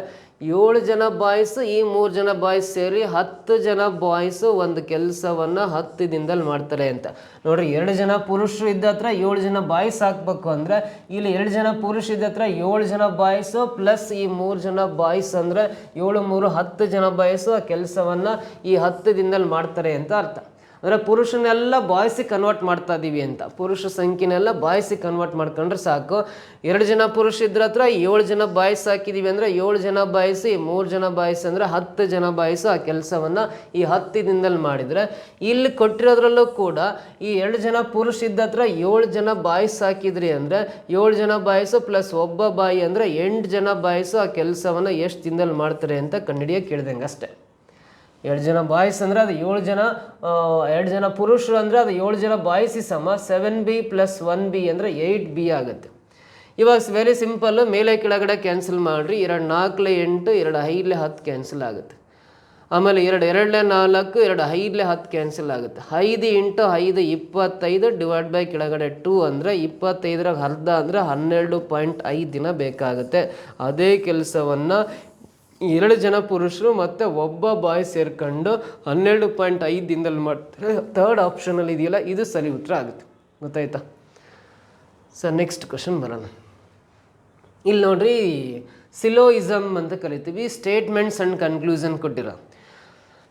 7 ಜನ ಬಾಯ್ಸ್, ಈ 3 ಜನ ಬಾಯ್ಸ್ ಸೇರಿ 10 ಜನ ಬಾಯ್ಸು ಒಂದು ಕೆಲಸವನ್ನು 10 ದಿನದಲ್ಲಿ ಮಾಡ್ತಾರೆ ಅಂತ. ನೋಡ್ರಿ, 2 ಜನ ಪುರುಷರು ಇದ್ದ ಹತ್ರ 7 ಜನ ಬಾಯ್ಸ್ ಹಾಕ್ಬೇಕು ಅಂದರೆ ಇಲ್ಲಿ 2 ಜನ ಪುರುಷ ಇದ್ದ ಹತ್ರ 7 ಜನ ಬಾಯ್ಸು ಪ್ಲಸ್ ಈ 3 ಜನ ಬಾಯ್ಸ್ ಅಂದರೆ 7 3 10 ಜನ ಬಾಯ್ಸು ಆ ಕೆಲಸವನ್ನು ಈ 10 ದಿನದಲ್ಲಿ ಮಾಡ್ತಾರೆ ಅಂತ ಅರ್ಥ. ಅಂದರೆ ಪುರುಷನೆಲ್ಲ ಬಾಯ್ಸಿಗೆ ಕನ್ವರ್ಟ್ ಮಾಡ್ತಾ ಇದ್ದೀವಿ ಅಂತ, ಪುರುಷ ಸಂಖ್ಯೆನೆಲ್ಲ ಬಾಯ್ಸಿಗೆ ಕನ್ವರ್ಟ್ ಮಾಡ್ಕೊಂಡ್ರೆ ಸಾಕು. 2 ಜನ ಪುರುಷ ಇದ್ರ ಹತ್ರ 7 ಜನ ಬಾಯ್ಸ್ ಹಾಕಿದ್ದೀವಿ ಅಂದರೆ 7 ಜನ ಬಾಯ್ಸ್, ಈ 3 ಜನ ಬಾಯ್ಸ್ ಅಂದರೆ 10 ಜನ ಬಾಯ್ಸು ಆ ಕೆಲಸವನ್ನು ಈ 10 ದಿನದಲ್ಲಿ ಮಾಡಿದರೆ, ಇಲ್ಲಿ ಕೊಟ್ಟಿರೋದ್ರಲ್ಲೂ ಕೂಡ ಈ 2 ಜನ ಪುರುಷ ಇದ್ದ ಹತ್ರ 7 ಜನ ಬಾಯ್ಸ್ ಹಾಕಿದ್ರಿ ಅಂದರೆ 7 ಜನ ಬಾಯ್ಸು ಪ್ಲಸ್ ಒಬ್ಬ ಬಾಯಿ ಅಂದರೆ 8 ಜನ ಬಾಯ್ಸು ಆ ಕೆಲಸವನ್ನು ಎಷ್ಟು ದಿನದಲ್ಲಿ ಮಾಡ್ತಾರೆ ಅಂತ ಕಂಡುಹಿಡಿಯೋಕೆ ಕೇಳಿದಂಗೆ ಅಷ್ಟೇ. 2 ಜನ ಬಾಯ್ಸ್ ಅಂದರೆ ಅದು 7 ಜನ, 2 ಜನ ಪುರುಷರು ಅಂದರೆ ಅದು 7 ಜನ ಬಾಯ್ಸಿ ಸಮ 7b + 1b ಅಂದರೆ 8b ಆಗುತ್ತೆ. ಇವಾಗ ವೆರಿ ಸಿಂಪಲ್ಲು, ಮೇಲೆ ಕೆಳಗಡೆ ಕ್ಯಾನ್ಸಲ್ ಮಾಡಿರಿ. 2 4 8, 2 5 10 ಕ್ಯಾನ್ಸಲ್ ಆಗುತ್ತೆ. ಆಮೇಲೆ 2 2 4, 2 5 10 ಕ್ಯಾನ್ಸಲ್ ಆಗುತ್ತೆ. 5 × 5 25 ಡಿವೈಡ್ ಬೈ ಕೆಳಗಡೆ 2 ಅಂದರೆ 25ರ ಅರ್ಧ ಅಂದರೆ 12.5 ದಿನ ಬೇಕಾಗುತ್ತೆ. ಅದೇ ಕೆಲಸವನ್ನು 2 ಜನ ಪುರುಷರು ಮತ್ತು ಒಬ್ಬ ಬಾಯ್ ಸೇರ್ಕೊಂಡು 12.5 ದಿನದಲ್ಲಿ ಮಾಡ್ತಾರೆ. ಥರ್ಡ್ ಆಪ್ಷನಲ್ಲಿ ಇದೆಯಲ್ಲ, ಇದು ಸರಿ ಉತ್ತರ ಆಗುತ್ತೆ. ಗೊತ್ತಾಯ್ತಾ ಸರ್? ನೆಕ್ಸ್ಟ್ ಕ್ವಶನ್ ಬರೋಣ. ಇಲ್ಲಿ ನೋಡ್ರಿ, ಸಿಲೋಯಿಸಮ್ ಅಂತ ಕರಿತೀವಿ. ಸ್ಟೇಟ್ಮೆಂಟ್ಸ್ ಆ್ಯಂಡ್ ಕನ್ಕ್ಲೂಷನ್ ಕೊಟ್ಟಿರೋ.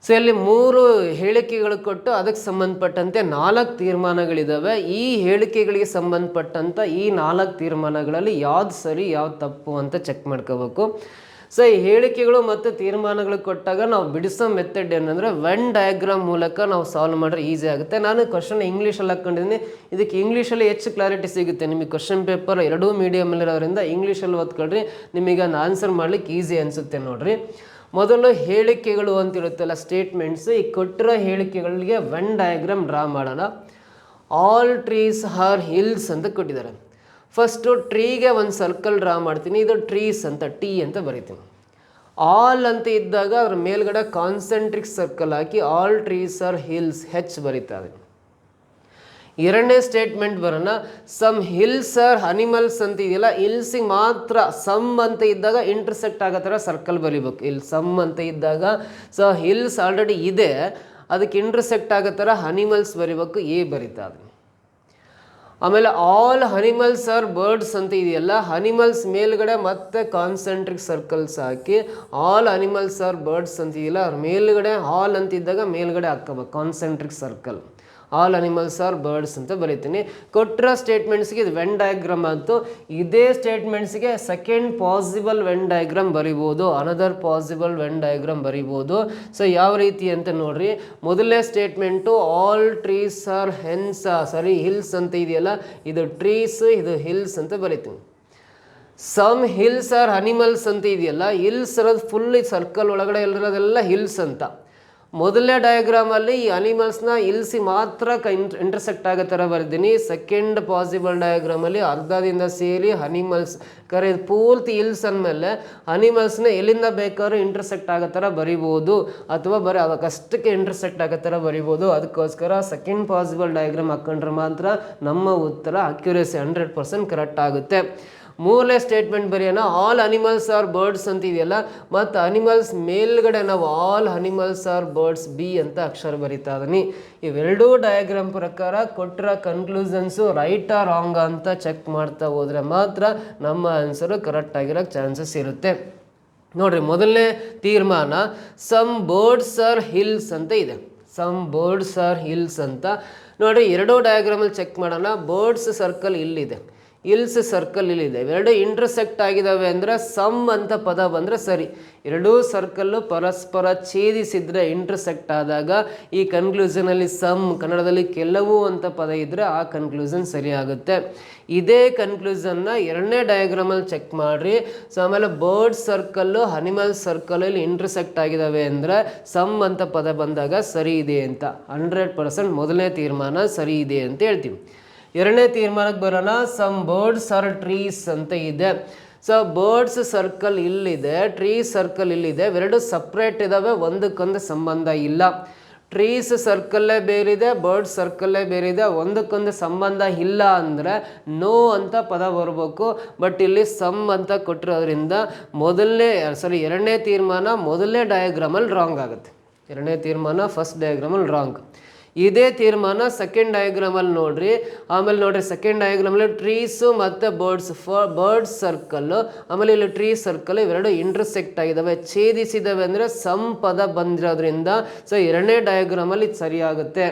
ಸೊ ಇಲ್ಲಿ 3 ಹೇಳಿಕೆಗಳು ಕೊಟ್ಟು ಅದಕ್ಕೆ ಸಂಬಂಧಪಟ್ಟಂತೆ 4 ತೀರ್ಮಾನಗಳಿದ್ದಾವೆ. ಈ ಹೇಳಿಕೆಗಳಿಗೆ ಸಂಬಂಧಪಟ್ಟಂಥ ಈ 4 ತೀರ್ಮಾನಗಳಲ್ಲಿ ಯಾವ್ದು ಸರಿ ಯಾವ್ದು ತಪ್ಪು ಅಂತ ಚೆಕ್ ಮಾಡ್ಕೋಬೇಕು. ಸೊ ಈ ಹೇಳಿಕೆಗಳು ಮತ್ತು ತೀರ್ಮಾನಗಳು ಕೊಟ್ಟಾಗ ನಾವು ಬಿಡಿಸೋ ಮೆಥಡ್ ಏನಂದರೆ ವೆನ್ ಡಯಾಗ್ರಾಮ್ ಮೂಲಕ ನಾವು ಸಾಲ್ವ್ ಮಾಡಿದ್ರೆ ಈಸಿ ಆಗುತ್ತೆ. ನಾನು ಕ್ವಶನ್ ಇಂಗ್ಲೀಷಲ್ಲಿ ಹಾಕ್ಕೊಂಡಿದ್ದೀನಿ, ಇದಕ್ಕೆ ಇಂಗ್ಲೀಷಲ್ಲಿ ಹೆಚ್ಚು ಕ್ಲಾರಿಟಿ ಸಿಗುತ್ತೆ. ನಿಮಗೆ ಕ್ವಶನ್ ಪೇಪರ್ ಎರಡೂ ಮೀಡಿಯಮಲ್ಲಿರೋದ್ರಿಂದ ಇಂಗ್ಲೀಷಲ್ಲಿ ಓದ್ಕೊಳ್ರಿ, ನಿಮಗೆ ಆನ್ಸರ್ ಮಾಡ್ಲಿಕ್ಕೆ ಈಸಿ ಅನಿಸುತ್ತೆ. ನೋಡಿರಿ, ಮೊದಲು ಹೇಳಿಕೆಗಳು ಅಂತಿರುತ್ತಲ್ಲ, ಸ್ಟೇಟ್ಮೆಂಟ್ಸ್. ಈ ಕೊಟ್ಟಿರೋ ಹೇಳಿಕೆಗಳಿಗೆ ವೆನ್ ಡಯಾಗ್ರಾಮ್ ಡ್ರಾ ಮಾಡೋಣ. ಆಲ್ ಟ್ರೀಸ್ ಆರ್ ಹಿಲ್ಸ್ ಅಂತ ಕೊಟ್ಟಿದ್ದಾರೆ. ಫಸ್ಟು ಟ್ರೀಗೆ ಒಂದು ಸರ್ಕಲ್ ಡ್ರಾ ಮಾಡ್ತೀನಿ. ಇದು ಟ್ರೀಸ್ ಅಂತ ಟಿ ಅಂತ ಬರಿತೀನಿ. ಆಲ್ ಅಂತ ಇದ್ದಾಗ ಅದ್ರ ಮೇಲ್ಗಡೆ ಕಾನ್ಸೆಂಟ್ರಿಕ್ ಸರ್ಕಲ್ ಹಾಕಿ ಆಲ್ ಟ್ರೀಸ್ ಆರ್ ಹಿಲ್ಸ್ ಹೆಚ್ ಬರೀತಾರೆ. ಎರಡನೇ ಸ್ಟೇಟ್ಮೆಂಟ್ ಬರೋಣ. ಸಮ್ ಹಿಲ್ಸ್ ಆರ್ ಅನಿಮಲ್ಸ್ ಅಂತ ಇದೆಯಲ್ಲ, ಹಿಲ್ಸಿಗೆ ಮಾತ್ರ ಸಮ್ ಅಂತ ಇದ್ದಾಗ ಇಂಟರ್ಸೆಕ್ಟ್ ಆಗೋ ಥರ ಸರ್ಕಲ್ ಬರೀಬೇಕು. ಇಲ್ಲಿ ಸಮ್ ಅಂತ ಇದ್ದಾಗ ಸೊ ಹಿಲ್ಸ್ ಆಲ್ರೆಡಿ ಇದೆ, ಅದಕ್ಕೆ ಇಂಟರ್ಸೆಕ್ಟ್ ಆಗೋ ಥರ ಅನಿಮಲ್ಸ್ ಬರೀಬೇಕು, ಎ ಬರೀತಾ ಇದೆ. ಆಮೇಲೆ ಆಲ್ ಅನಿಮಲ್ಸ್ ಆರ್ ಬರ್ಡ್ಸ್ ಅಂತ ಇದೆಯಲ್ಲ, ಅನಿಮಲ್ಸ್ ಮೇಲ್ಗಡೆ ಮತ್ತೆ concentric circles hockey all animals are birds ಅಂತ ಇದೆಯಲ್ಲ, ಅವ್ರ ಮೇಲ್ಗಡೆ ಆಲ್ ಅಂತಿದ್ದಾಗ ಮೇಲ್ಗಡೆ ಹಾಕೋಬೇಕು concentric circle. All animals are birds ಅಂತ ಬರೀತೀನಿ. ಕೊಟ್ಟಿರೋ ಸ್ಟೇಟ್ಮೆಂಟ್ಸ್ಗೆ ಇದು ವೆನ್ ಡಯಾಗ್ರಾಮ್ ಆಯಿತು. ಇದೇ ಸ್ಟೇಟ್ಮೆಂಟ್ಸ್ಗೆ ಸೆಕೆಂಡ್ ಪಾಸಿಬಲ್ ವೆನ್ ಡಯಾಗ್ರಾಮ್ ಬರಿಬೋದು, ಅನದರ್ ಪಾಸಿಬಲ್ ವೆನ್ ಡಯಾಗ್ರಾಮ್ ಬರಿಬೋದು. ಸೊ ಯಾವ ರೀತಿ ಅಂತ ನೋಡ್ರಿ. ಮೊದಲನೇ statement all trees are hills ಅಂತ ಇದೆಯಲ್ಲ, ಇದು ಟ್ರೀಸ್, ಇದು ಹಿಲ್ಸ್ ಅಂತ ಬರಿತೀನಿ. ಸಮ್ ಹಿಲ್ಸ್ ಆರ್ ಅನಿಮಲ್ಸ್ ಅಂತ ಇದೆಯಲ್ಲ, ಹಿಲ್ಸ್ ಇರೋದು ಫುಲ್ ಸರ್ಕಲ್ ಒಳಗಡೆ ಇರೋದೆಲ್ಲ ಹಿಲ್ಸ್ ಅಂತ. ಮೊದಲನೇ ಡಯಾಗ್ರಾಮಲ್ಲಿ ಈ ಅನಿಮಲ್ಸ್ನ ಹಿಲ್ಸಿಗೆ ಮಾತ್ರ ಇಂಟರ್ಸೆಕ್ಟ್ ಆಗೋ ಥರ ಬರ್ತೀನಿ. ಸೆಕೆಂಡ್ ಪಾಸಿಬಲ್ ಡಯಾಗ್ರಾಮಲ್ಲಿ ಅರ್ಧದಿಂದ ಸೇರಿ ಅನಿಮಲ್ಸ್ ಪೂರ್ತಿ ಹಿಲ್ಸ್ ಅಂದಮೇಲೆ ಅನಿಮಲ್ಸ್ನ ಎಲ್ಲಿಂದ ಬೇಕಾದ್ರೂ ಇಂಟರ್ಸೆಕ್ಟ್ ಆಗೋ ಥರ ಬರಿಬೋದು, ಅಥವಾ ಬರೀ ಅದಕ್ಕಷ್ಟಕ್ಕೆ ಇಂಟರ್ಸೆಕ್ಟ್ ಆಗೋ ಥರ ಬರಿಬೋದು. ಅದಕ್ಕೋಸ್ಕರ ಸೆಕೆಂಡ್ ಪಾಸಿಬಲ್ ಡಯಾಗ್ರಾಮ್ ಹಾಕ್ಕೊಂಡ್ರೆ ಮಾತ್ರ ನಮ್ಮ ಉತ್ತರ ಅಕ್ಯುರೇಸಿ 100% ಕರೆಕ್ಟ್ ಆಗುತ್ತೆ. ಮೂರನೇ ಸ್ಟೇಟ್ಮೆಂಟ್ ಬರೆಯೋಣ. ಆಲ್ ಅನಿಮಲ್ಸ್ ಆರ್ ಬರ್ಡ್ಸ್ ಅಂತ ಇದೆಯಲ್ಲ, ಮತ್ತು ಅನಿಮಲ್ಸ್ ಮೇಲ್ಗಡೆ ನಾವು all animals are birds B ಅಂತ ಅಕ್ಷರ ಬರಿತಾ ಇದೀನಿ. ಇವೆರಡೂ ಡಯಾಗ್ರಾಮ್ ಪ್ರಕಾರ ಕೊಟ್ಟಿರೋ ಕನ್ಕ್ಲೂಷನ್ಸು ರೈಟ್ ಆರ್ ರಾಂಗ್ ಅಂತ ಚೆಕ್ ಮಾಡ್ತಾ ಹೋದರೆ ಮಾತ್ರ ನಮ್ಮ ಆನ್ಸರು ಕರೆಕ್ಟ್ ಆಗಿರೋಕ್ಕೆ ಚಾನ್ಸಸ್ ಇರುತ್ತೆ. ನೋಡ್ರಿ, ಮೊದಲನೇ ತೀರ್ಮಾನ ಸಮ್ ಬರ್ಡ್ಸ್ ಆರ್ ಹಿಲ್ಸ್ ಅಂತ ಇದೆ. ಸಮ್ ಬರ್ಡ್ಸ್ ಆರ್ ಹಿಲ್ಸ್ ಅಂತ ನೋಡ್ರಿ, ಎರಡೂ ಡಯಾಗ್ರಾಮಲ್ಲಿ ಚೆಕ್ ಮಾಡೋಣ. ಬರ್ಡ್ಸ್ ಸರ್ಕಲ್ ಇಲ್ಲಿದೆ, ಹಿಲ್ಸ್ ಸರ್ಕಲ್ ಇಲ್ಲಿದೆ. ಇವೆರಡು ಇಂಟರ್ಸೆಕ್ಟ್ ಆಗಿದ್ದಾವೆ ಅಂದರೆ ಸಮ್ ಅಂತ ಪದ ಬಂದರೆ ಸರಿ. ಎರಡೂ ಸರ್ಕಲ್ಲು ಪರಸ್ಪರ ಛೇದಿಸಿದರೆ ಇಂಟರ್ಸೆಕ್ಟ್ ಆದಾಗ ಈ ಕನ್ಕ್ಲೂಷನಲ್ಲಿ ಸಮ್, ಕನ್ನಡದಲ್ಲಿ ಕೆಲವು ಅಂತ ಪದ ಇದ್ದರೆ ಆ ಕನ್ಕ್ಲೂಷನ್ ಸರಿ ಆಗುತ್ತೆ. ಇದೇ ಕನ್ಕ್ಲೂಷನ್ನ ಎರಡನೇ ಡಯಾಗ್ರಾಮಲ್ಲಿ ಚೆಕ್ ಮಾಡಿರಿ. ಸೊ ಆಮೇಲೆ ಬರ್ಡ್ ಸರ್ಕಲ್ಲು ಅನಿಮಲ್ ಸರ್ಕಲಲ್ಲಿ ಇಂಟರ್ಸೆಕ್ಟ್ ಆಗಿದ್ದಾವೆ ಅಂದರೆ ಸಮ್ ಅಂತ ಪದ ಬಂದಾಗ ಸರಿ ಇದೆ ಅಂತ 100% ಮೊದಲನೇ ತೀರ್ಮಾನ ಸರಿ ಇದೆ ಅಂತ ಹೇಳ್ತೀವಿ. ಎರಡನೇ ತೀರ್ಮಾನಕ್ಕೆ ಬರೋಣ. ಸಮ್ ಬರ್ಡ್ಸ್ ಆರ್ ಟ್ರೀಸ್ ಅಂತ ಇದೆ. ಸೊ ಬರ್ಡ್ಸ್ ಸರ್ಕಲ್ ಇಲ್ಲಿದೆ, ಟ್ರೀ ಸರ್ಕಲ್ ಇಲ್ಲಿದೆ. ಇವೆರಡು ಸಪ್ರೇಟ್ ಇದ್ದಾವೆ, ಒಂದಕ್ಕೊಂದು ಸಂಬಂಧ ಇಲ್ಲ. ಟ್ರೀಸ್ ಸರ್ಕಲ್ಲೇ ಬೇರಿದೆ, ಬರ್ಡ್ ಸರ್ಕಲ್ಲೇ ಬೇರಿದೆ, ಒಂದಕ್ಕೊಂದು ಸಂಬಂಧ ಇಲ್ಲ ಅಂದರೆ ನೋ ಅಂತ ಪದ ಬರಬೇಕು. ಬಟ್ ಇಲ್ಲಿ ಸಮ್ ಅಂತ ಕೊಟ್ಟಿರೋದ್ರಿಂದ ಎರಡನೇ ತೀರ್ಮಾನ ಮೊದಲನೇ ಡಯಾಗ್ರಾಮಲ್ಲಿ ರಾಂಗ್ ಆಗುತ್ತೆ. ಎರಡನೇ ತೀರ್ಮಾನ ಫಸ್ಟ್ ಡಯಾಗ್ರಾಮಲ್ಲಿ ರಾಂಗ್. ಇದೇ ತೀರ್ಮಾನ ಸೆಕೆಂಡ್ ಡಯಾಗ್ರಾಮಲ್ಲಿ ನೋಡ್ರಿ. ಆಮೇಲೆ ನೋಡ್ರಿ ಸೆಕೆಂಡ್ ಡಯಾಗ್ರಾಮಲ್ಲಿ ಟ್ರೀಸು ಮತ್ತು ಬರ್ಡ್ಸ್ ಸರ್ಕಲ್ಲು, ಆಮೇಲೆ ಇಲ್ಲಿ ಟ್ರೀ ಸರ್ಕಲ್ ಇವೆರಡು ಇಂಟರ್ಸೆಕ್ಟ್ ಆಗಿದ್ದಾವೆ, ಛೇದಿಸಿದಾವೆ ಅಂದರೆ ಸಮ್ ಪದ ಬಂದಿರೋದ್ರಿಂದ ಸೊ ಎರಡನೇ ಡಯಾಗ್ರಾಮಲ್ಲಿ ಇದು ಸರಿಯಾಗುತ್ತೆ.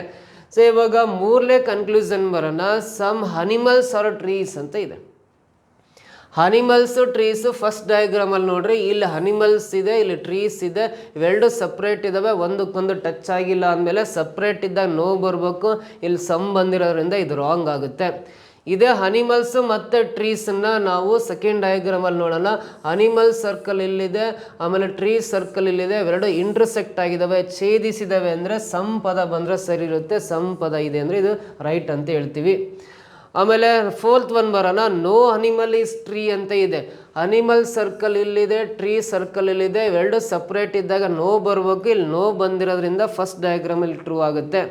ಸೊ ಇವಾಗ ಮೂರನೇ ಕನ್ಕ್ಲೂಷನ್ ಬರೋಣ. ಸಮ್ ಅನಿಮಲ್ಸ್ ಆರ್ ಟ್ರೀಸ್ ಅಂತ ಇದೆ. ಅನಿಮಲ್ಸು ಟ್ರೀಸು ಫಸ್ಟ್ ಡಯಾಗ್ರಾಮಲ್ಲಿ ನೋಡ್ರಿ, ಇಲ್ಲಿ ಅನಿಮಲ್ಸ್ ಇದೆ, ಇಲ್ಲಿ ಟ್ರೀಸ್ ಇದೆ, ಇವೆರಡು ಸಪ್ರೇಟ್ ಇದ್ದಾವೆ, ಒಂದಕ್ಕೊಂದು ಟಚ್ ಆಗಿಲ್ಲ ಅಂದಮೇಲೆ ಸಪ್ರೇಟ್ ಇದ್ದಾಗ ನೋ ಬರಬೇಕು. ಇಲ್ಲಿ ಸಮ್ ಬಂದಿರೋದ್ರಿಂದ ಇದು ರಾಂಗ್ ಆಗುತ್ತೆ. ಇದೇ ಅನಿಮಲ್ಸು ಮತ್ತು ಟ್ರೀಸನ್ನು ನಾವು ಸೆಕೆಂಡ್ ಡಯಾಗ್ರಾಮಲ್ಲಿ ನೋಡೋಣ. ಅನಿಮಲ್ ಸರ್ಕಲ್ ಇಲ್ಲಿದೆ, ಆಮೇಲೆ ಟ್ರೀ ಸರ್ಕಲ್ ಇಲ್ಲಿದೆ, ಇವೆರಡು ಇಂಟರ್ಸೆಕ್ಟ್ ಆಗಿದ್ದಾವೆ, ಛೇದಿಸಿದ್ದಾವೆ ಅಂದರೆ ಸಮ್ ಪದ ಬಂದರೆ ಸರಿ ಇರುತ್ತೆ. ಸಮ್ ಪದ ಇದೆ ಅಂದರೆ ಇದು ರೈಟ್ ಅಂತ ಹೇಳ್ತೀವಿ. ಆಮೇಲೆ ಫೋರ್ತ್ ಒನ್ ಬರೋಣ. ನೋ ಅನಿಮಲ್ ಈಸ್ ಟ್ರೀ ಅಂತ ಇದೆ. ಅನಿಮಲ್ ಸರ್ಕಲ್ ಇಲ್ಲಿದೆ, ಟ್ರೀ ಸರ್ಕಲ್ ಇಲ್ಲಿದೆ, ಇವೆರಡು ಸಪ್ರೇಟ್ ಇದ್ದಾಗ ನೋ ಬರಬೇಕು. ಇಲ್ಲಿ ನೋ ಬಂದಿರೋದ್ರಿಂದ ಫಸ್ಟ್ ಡಯಾಗ್ರಾಮಲ್ಲಿ ಟ್ರೂ ಆಗುತ್ತೆ.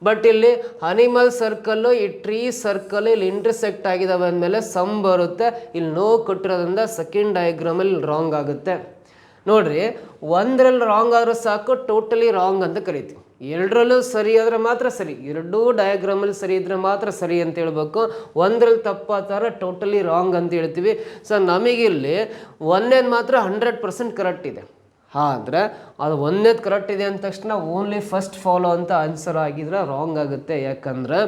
ಬಟ್ ಇಲ್ಲಿ ಅನಿಮಲ್ ಸರ್ಕಲ್ಲು ಈ ಟ್ರೀ ಸರ್ಕಲ್ ಇಲ್ಲಿ ಇಂಟರ್ಸೆಕ್ಟ್ ಆಗಿದ್ದಾವೆ ಅಂದಮೇಲೆ ಸಮ್ ಬರುತ್ತೆ. ಇಲ್ಲಿ ನೋ ಕೊಟ್ಟಿರೋದ್ರಿಂದ ಸೆಕೆಂಡ್ ಡಯಾಗ್ರಾಮಲ್ಲಿ ರಾಂಗ್ ಆಗುತ್ತೆ. ನೋಡ್ರಿ, ಒಂದರಲ್ಲಿ ರಾಂಗ್ ಆದರೂ ಸಾಕು, ಟೋಟಲಿ ರಾಂಗ್ ಅಂತ ಕರಿತೀವಿ. ಎರಡರಲ್ಲೂ ಸರಿ ಆದರೆ ಮಾತ್ರ ಸರಿ, ಎರಡೂ ಡಯಾಗ್ರಾಮಲ್ಲಿ ಸರಿ ಇದ್ದರೆ ಮಾತ್ರ ಸರಿ ಅಂತ ಹೇಳ್ಬೇಕು. ಒಂದರಲ್ಲಿ ತಪ್ಪಾತಾರೆ ಟೋಟಲಿ ರಾಂಗ್ ಅಂತ ಹೇಳ್ತೀವಿ. ಸೊ ನಮಗಿಲ್ಲಿ ಒಂದೇದು ಮಾತ್ರ 100% ಕರೆಕ್ಟ್ ಇದೆ. ಆದರೆ ಅದು ಒಂದೇದು ಕರೆಕ್ಟ್ ಇದೆ ಅಂದ ತಕ್ಷಣ ಓನ್ಲಿ ಫಸ್ಟ್ ಫಾಲೋ ಅಂತ ಆನ್ಸರ್ ಆಗಿದ್ರೆ ರಾಂಗ್ ಆಗುತ್ತೆ. ಯಾಕಂದರೆ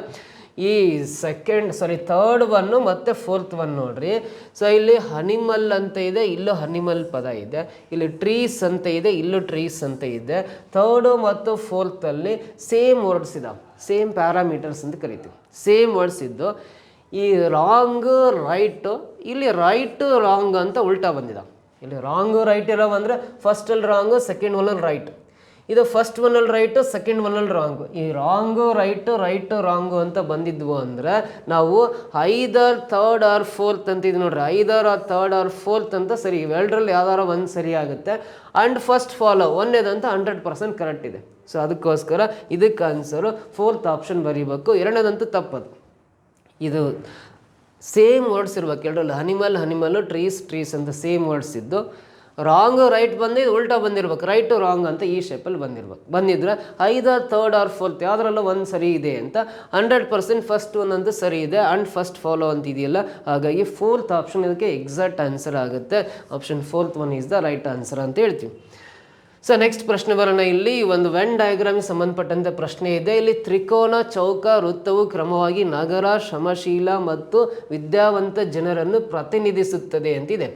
ಈ ಥರ್ಡ್ ಒನ್ನು ಮತ್ತು ಫೋರ್ತ್ ಒನ್ ನೋಡ್ರಿ. ಸೊ ಇಲ್ಲಿ ಅನಿಮಲ್ ಅಂತ ಇದೆ, ಇಲ್ಲೂ ಅನಿಮಲ್ ಪದ ಇದೆ, ಇಲ್ಲಿ ಟ್ರೀಸ್ ಅಂತ ಇದೆ, ಇಲ್ಲೂ ಟ್ರೀಸ್ ಅಂತ ಇದೆ. ಥರ್ಡು ಮತ್ತು ಫೋರ್ತಲ್ಲಿ ಸೇಮ್ ವರ್ಡ್ಸ್ ಇದಾವೆ, ಸೇಮ್ ಪ್ಯಾರಾಮೀಟರ್ಸ್ ಅಂತ ಕರಿತೀವಿ. ಸೇಮ್ ವರ್ಡ್ಸ್ ಇದ್ದು ಈ ರಾಂಗು ರೈಟು, ಇಲ್ಲಿ ರೈಟು ರಾಂಗ್ ಅಂತ ಉಲ್ಟಾ ಬಂದಿದೆ. ಇಲ್ಲಿ ರಾಂಗು ರೈಟ್ ಇರೋ ಅಂದರೆ ಫಸ್ಟಲ್ಲಿ ರಾಂಗು, ಸೆಕೆಂಡ್ ಒನ್ನಲ್ಲಿ ರೈಟ್. ಇದು ಫಸ್ಟ್ ಒನ್ನಲ್ಲಿ ರೈಟು, ಸೆಕೆಂಡ್ ಒನ್ನಲ್ಲಿ ರಾಂಗು. ಈ ರಾಂಗು ರೈಟು ರಾಂಗು ಅಂತ ಬಂದಿದ್ವು ಅಂದರೆ ನಾವು ಐದರ್ ಥರ್ಡ್ ಆರ್ ಫೋರ್ತ್ ಅಂತ ಇದು ನೋಡ್ರಿ, ಐದರ್ ಆರ್ ಥರ್ಡ್ ಆರ್ ಫೋರ್ತ್ ಅಂತ ಸರಿ, ಇವೆರಡರಲ್ಲಿ ಯಾವ್ದಾರ ಒಂದು ಸರಿ ಆಗುತ್ತೆ. ಆ್ಯಂಡ್ ಫಸ್ಟ್ ಫಾಲೋ ಒಂದೇದಂತ 100% ಕರೆಕ್ಟ್ ಇದೆ. ಸೊ ಅದಕ್ಕೋಸ್ಕರ ಇದಕ್ಕೆ ಆನ್ಸರು ಫೋರ್ತ್ ಆಪ್ಷನ್ ಬರೀಬೇಕು. ಎರಡನೇದಂತೂ ತಪ್ಪದು. ಇದು ಸೇಮ್ ವರ್ಡ್ಸ್ ಇರ್ಬೇಕು ಎರಡರಲ್ಲಿ, ಅನಿಮಲ್ಲು ಟ್ರೀಸ್ ಅಂತ ಸೇಮ್ ವರ್ಡ್ಸ್ ಇದ್ದು ರಾಂಗು ರೈಟ್ ಬಂದಿದ್ದು ಉಲ್ಟಾ ಬಂದಿರ್ಬೇಕು, ರೈಟು ರಾಂಗ್ ಅಂತ ಈ ಶೇಪಲ್ಲಿ ಬಂದಿದ್ರೆ ಐದರ್ ಥರ್ಡ್ ಆರ್ ಫೋರ್ತ್ ಯಾವುದ್ರಲ್ಲೂ ಒಂದು ಸರಿ ಇದೆ ಅಂತ 100% ಫಸ್ಟ್ ಒನ್ ಅಂತೂ ಸರಿ ಇದೆ. ಆ್ಯಂಡ್ ಫಸ್ಟ್ ಫಾಲೋ ಅಂತ ಇದೆಯಲ್ಲ, ಹಾಗಾಗಿ ಫೋರ್ತ್ ಆಪ್ಷನ್ ಇದಕ್ಕೆ ಎಕ್ಸಾಕ್ಟ್ ಆನ್ಸರ್ ಆಗುತ್ತೆ. Option fourth one is the right answer ಅಂತ ಹೇಳ್ತೀವಿ. ಸೊ ನೆಕ್ಸ್ಟ್ ಪ್ರಶ್ನೆ ಬರೋಣ. ಇಲ್ಲಿ ಒಂದು ವೆನ್ ಡಯಾಗ್ರಾಮ್ಗೆ ಸಂಬಂಧಪಟ್ಟಂತೆ ಪ್ರಶ್ನೆ ಇದೆ. ಇಲ್ಲಿ ತ್ರಿಕೋನ, ಚೌಕ, ವೃತ್ತವು ಕ್ರಮವಾಗಿ ನಗರ, ಶ್ರಮಶೀಲ ಮತ್ತು ವಿದ್ಯಾವಂತ ಜನರನ್ನು ಪ್ರತಿನಿಧಿಸುತ್ತದೆ ಅಂತಿದೆ.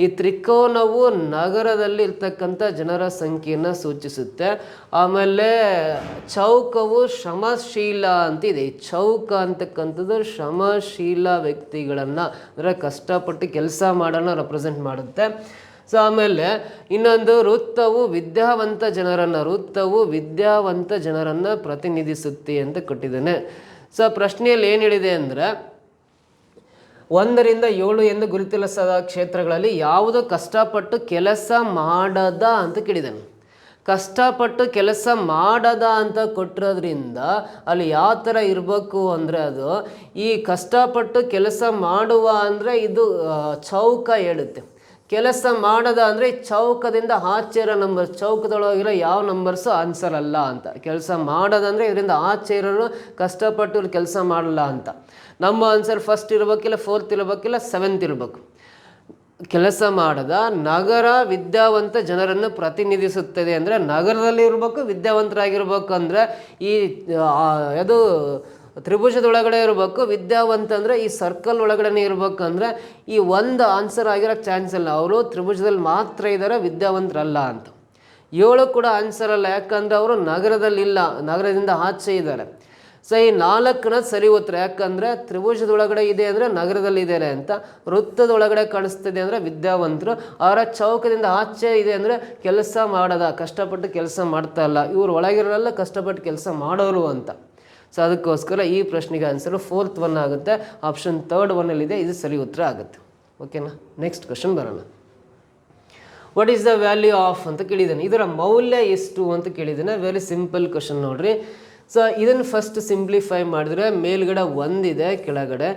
ಈ ತ್ರಿಕೋನವು ನಗರದಲ್ಲಿ ಇರ್ತಕ್ಕಂಥ ಜನರ ಸಂಖ್ಯೆಯನ್ನು ಸೂಚಿಸುತ್ತೆ. ಆಮೇಲೆ ಚೌಕವು ಶ್ರಮಶೀಲ ಅಂತಿದೆ. ಚೌಕ ಅಂತಕ್ಕಂಥದ್ದು ಶ್ರಮಶೀಲ ವ್ಯಕ್ತಿಗಳನ್ನು ಅಂದರೆ ಕಷ್ಟಪಟ್ಟು ಕೆಲಸ ಮಾಡೋಣ ರೆಪ್ರೆಸೆಂಟ್ ಮಾಡುತ್ತೆ. ಸೊ ಆಮೇಲೆ ಇನ್ನೊಂದು ವೃತ್ತವು ವಿದ್ಯಾವಂತ ಜನರನ್ನು ಪ್ರತಿನಿಧಿಸುತ್ತೆ ಅಂತ ಕೊಟ್ಟಿದ್ದಾನೆ. ಸೊ ಪ್ರಶ್ನೆಯಲ್ಲಿ ಏನು ಹೇಳಿದೆ ಅಂದರೆ 1 ರಿಂದ 7 ಎಂದು ಗುರುತಿಸಲಾದ ಕ್ಷೇತ್ರಗಳಲ್ಲಿ ಯಾವುದು ಕಷ್ಟಪಟ್ಟು ಕೆಲಸ ಮಾಡದ ಅಂತ ಕೇಳಿದ್ದಾನೆ. ಕಷ್ಟಪಟ್ಟು ಕೆಲಸ ಮಾಡದ ಅಂತ ಕೊಟ್ಟಿರೋದ್ರಿಂದ ಅಲ್ಲಿ ಯಾವ ಥರ ಇರಬೇಕು ಅಂದರೆ ಅದು ಈ ಕಷ್ಟಪಟ್ಟು ಕೆಲಸ ಮಾಡುವ ಅಂದರೆ ಇದು ಚೌಕ ಹೇಳುತ್ತೆ. ಕೆಲಸ ಮಾಡದ ಅಂದರೆ ಚೌಕದಿಂದ ಆಚೆ ಇರೋ ನಂಬರ್ಸ್, ಚೌಕದೊಳಗಿರೋ ಯಾವ ನಂಬರ್ಸು ಆನ್ಸರ್ ಅಲ್ಲ ಅಂತ. ಕೆಲಸ ಮಾಡೋದಂದರೆ ಇದರಿಂದ ಆಚೆ ಇರೋರು ಕಷ್ಟಪಟ್ಟು ಇವ್ರು ಕೆಲಸ ಮಾಡಲ್ಲ ಅಂತ. ನಮ್ಮ ಆನ್ಸರ್ ಫಸ್ಟ್ ಇರಬೇಕಿಲ್ಲ, ಫೋರ್ತ್ ಇರಬೇಕಿಲ್ಲ, 7th ಇರಬೇಕು. ಕೆಲಸ ಮಾಡದ ನಗರ ವಿದ್ಯಾವಂತ ಜನರನ್ನು ಪ್ರತಿನಿಧಿಸುತ್ತದೆ ಅಂದರೆ ನಗರದಲ್ಲಿ ಇರಬೇಕು, ವಿದ್ಯಾವಂತರಾಗಿರ್ಬೇಕು. ಅಂದರೆ ಈ ಅದು ತ್ರಿಭುಜದೊಳಗಡೆ ಇರಬೇಕು. ವಿದ್ಯಾವಂತ ಅಂದರೆ ಈ ಸರ್ಕಲ್ ಒಳಗಡೆ ಇರಬೇಕಂದ್ರೆ ಈ ಒಂದು ಆನ್ಸರ್ ಆಗಿರೋಕ್ಕೆ ಚಾನ್ಸ್ ಇಲ್ಲ. ಅವರು ತ್ರಿಭುಜದಲ್ಲಿ ಮಾತ್ರ ಇದ್ದಾರೆ, ವಿದ್ಯಾವಂತರಲ್ಲ ಅಂತ. 7 ಕೂಡ ಆನ್ಸರ್ ಅಲ್ಲ, ಯಾಕಂದರೆ ಅವರು ನಗರದಲ್ಲಿಲ್ಲ, ನಗರದಿಂದ ಆಚೆ ಇದ್ದಾರೆ. ಸೊ ಈ 4ನ ಸರಿ ಉತ್ತರ. ಯಾಕಂದರೆ ತ್ರಿಭುಜದೊಳಗಡೆ ಇದೆ ಅಂದರೆ ನಗರದಲ್ಲಿ ಇದ್ದಾರೆ ಅಂತ, ವೃತ್ತದೊಳಗಡೆ ಕಾಣಿಸ್ತಿದೆ ಅಂದರೆ ವಿದ್ಯಾವಂತರು, ಅವರ ಚೌಕದಿಂದ ಆಚೆ ಇದೆ ಅಂದರೆ ಕೆಲಸ ಮಾಡದ, ಕಷ್ಟಪಟ್ಟು ಕೆಲಸ ಮಾಡ್ತಾ ಇಲ್ಲ, ಇವ್ರು ಒಳಗಿರೋಲ್ಲ ಕಷ್ಟಪಟ್ಟು ಕೆಲಸ ಮಾಡೋರು ಅಂತ. ಸೊ ಅದಕ್ಕೋಸ್ಕರ ಈ ಪ್ರಶ್ನೆಗೆ ಆನ್ಸರು 4th ಒನ್ ಆಗುತ್ತೆ. ಆಪ್ಷನ್ 3rd ಒನ್ನಲ್ಲಿದೆ, ಇದು ಸರಿ ಉತ್ತರ ಆಗುತ್ತೆ. ಓಕೆನಾ. ನೆಕ್ಸ್ಟ್ ಕ್ವಶನ್ ಬರೋಣ. What is the value of ಅಂತ ಕೇಳಿದ್ದಾನೆ, ಇದರ ಮೌಲ್ಯ ಎಷ್ಟು ಅಂತ ಕೇಳಿದ್ದಾನೆ. ವೆರಿ ಸಿಂಪಲ್ ಕ್ವಶನ್ ನೋಡ್ರಿ. ಸೊ ಇದನ್ನು ಫಸ್ಟ್ ಸಿಂಪ್ಲಿಫೈ ಮಾಡಿದ್ರೆ ಮೇಲ್ಗಡೆ 1 ಇದೆ, ಕೆಳಗಡೆ